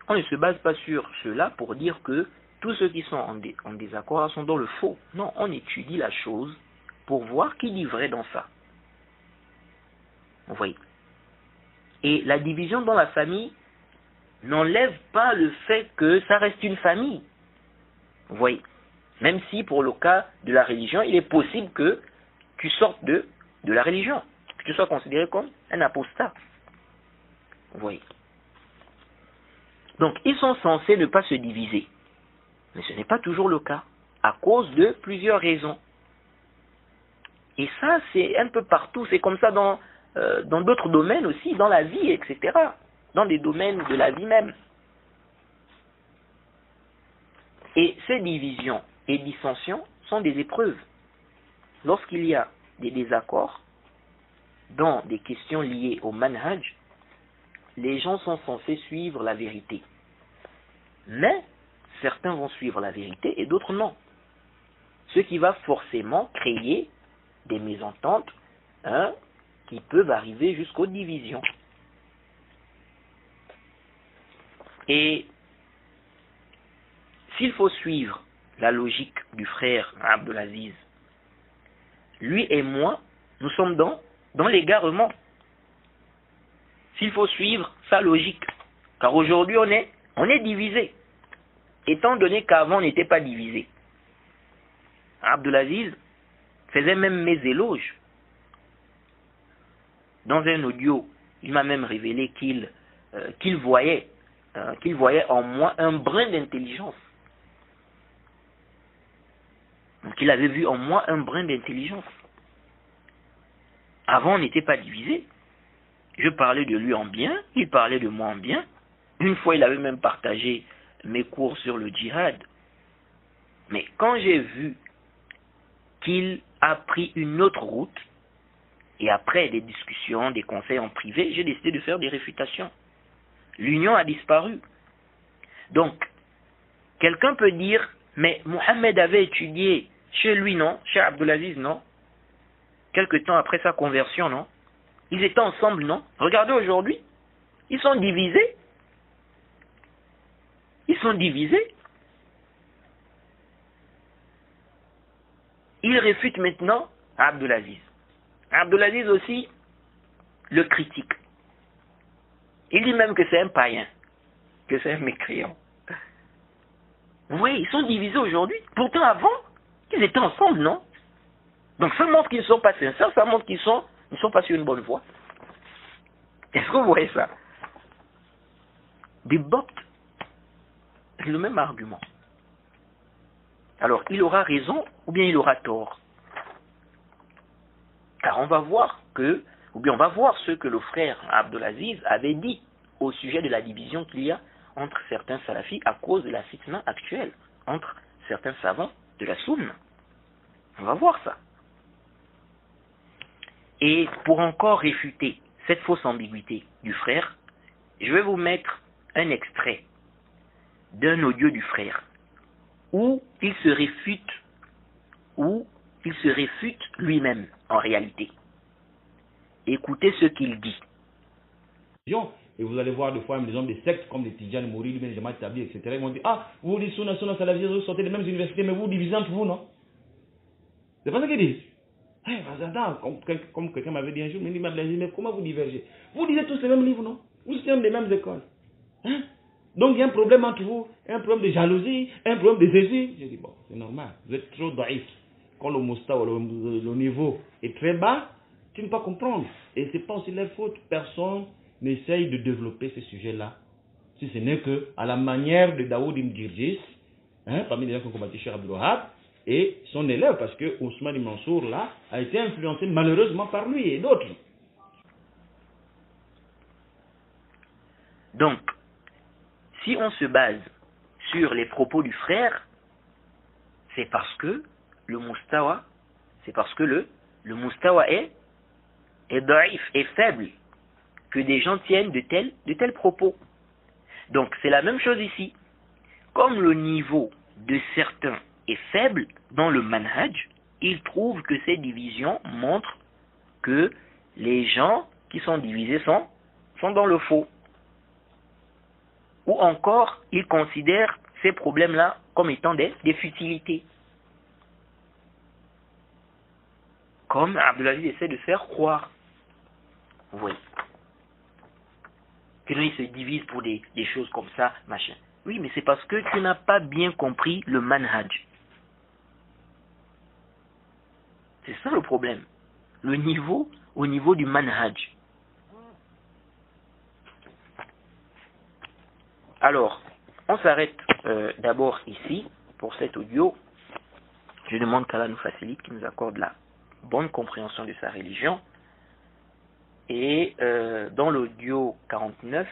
On ne se base pas sur cela pour dire que tous ceux qui sont en désaccord sont dans le faux. Non, on étudie la chose pour voir qui dit vrai dans ça. Vous voyez. Et la division dans la famille n'enlève pas le fait que ça reste une famille. Vous voyez. Même si pour le cas de la religion, il est possible que tu sortes de la religion, que tu sois considéré comme un apostat. Vous voyez. Donc, ils sont censés ne pas se diviser. Mais ce n'est pas toujours le cas, à cause de plusieurs raisons. Et ça, c'est un peu partout. C'est comme ça dans d'autres domaines aussi, dans la vie, etc. Dans des domaines de la vie même. Et ces divisions et dissensions sont des épreuves. Lorsqu'il y a des désaccords dans des questions liées au manhaj, les gens sont censés suivre la vérité. Mais certains vont suivre la vérité et d'autres non. Ce qui va forcément créer des mésententes qui peuvent arriver jusqu'aux divisions. Et s'il faut suivre la logique du frère Abdelaziz, lui et moi, nous sommes dans l'égarement. S'il faut suivre sa logique, car aujourd'hui on est divisé, étant donné qu'avant on n'était pas divisé. Abdelaziz faisait même mes éloges. Dans un audio, il m'a même révélé qu'il voyait en moi un brin d'intelligence. Donc il avait vu en moi un brin d'intelligence. Avant on n'était pas divisé. Je parlais de lui en bien, il parlait de moi en bien. Une fois, il avait même partagé mes cours sur le djihad. Mais quand j'ai vu qu'il a pris une autre route, et après des discussions, des conseils en privé, j'ai décidé de faire des réfutations. L'union a disparu. Donc, quelqu'un peut dire, mais Mohamed avait étudié chez lui, non? Chez Abdelaziz, non? Quelque temps après sa conversion, non? Ils étaient ensemble, non? Regardez aujourd'hui, ils sont divisés. Ils sont divisés. Ils réfutent maintenant Abdelaziz. Abdelaziz aussi le critique. Il dit même que c'est un païen, que c'est un mécréant. Vous voyez, ils sont divisés aujourd'hui. Pourtant avant, ils étaient ensemble, non? Donc ça montre qu'ils ne sont pas sincères, ça montre qu'ils ne sont pas sur une bonne voie. Est-ce que vous voyez ça? Des boptes, le même argument. Alors, il aura raison ou bien il aura tort. Car on va voir ce que le frère Abdelaziz avait dit au sujet de la division qu'il y a entre certains salafis à cause de la fitna actuelle, entre certains savants de la Sunna. On va voir ça. Et pour encore réfuter cette fausse ambiguïté du frère, je vais vous mettre un extrait d'un audio du frère où il se réfute lui-même en réalité. Écoutez ce qu'il dit. Et vous allez voir des fois des hommes des sectes comme les Tidjane, Mouride, les Jamaat Tabli, etc. Ils vont dire, ah, vous dites Sunna, Salafis, vous sortez des mêmes universités, mais vous divisez entre vous, non? C'est pas ça qu'ils disent. Comme quelqu'un m'avait dit un jour, mais comment vous divergez? Vous lisez tous les mêmes livres, non? Vous êtes des mêmes écoles. Hein? Donc il y a un problème entre vous, un problème de jalousie, un problème de Jésus. J'ai dit, bon, c'est normal, vous êtes trop daïf. Quand le moustawa, le niveau est très bas, tu ne peux pas comprendre. Et ce n'est pas aussi leur faute. Personne n'essaye de développer ce sujet-là. Si ce n'est que à la manière de Daoud Ibn Girgis, parmi les gens qui ont combattu Cheikh Abdul Wahab, et son élève, parce que Ousmane Ibn Mansour, là, a été influencé malheureusement par lui et d'autres. Donc, Si on se base sur les propos du frère, c'est parce que le mustawa, le mustawa est daïf, est faible, que des gens tiennent de tels propos. Donc c'est la même chose ici. Comme le niveau de certains est faible dans le manhaj, ils trouvent que ces divisions montrent que les gens qui sont divisés sont dans le faux. Ou encore, ils considèrent ces problèmes-là comme étant des futilités. Comme Abdelaziz essaie de faire croire. Vous voyez. Que nous, ils se divisent pour des choses comme ça, machin. Oui, mais c'est parce que tu n'as pas bien compris le manhaj. C'est ça le problème. Le niveau, au niveau du manhaj. Alors, on s'arrête d'abord ici, pour cet audio. Je demande qu'Allah nous facilite, qu'il nous accorde la bonne compréhension de sa religion. Et dans l'audio 49,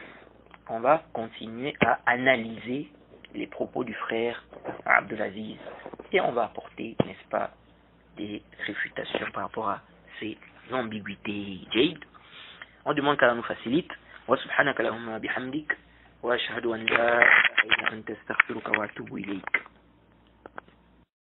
on va continuer à analyser les propos du frère Abdelaziz. Et on va apporter, n'est-ce pas, des réfutations par rapport à ces ambiguïtés. Jade. On demande qu'Allah nous facilite. Wa subhanaka lahumma bihamdik. Wa ashhadu an la ilaha illa anta astaghfiruka wa atubu ilayk.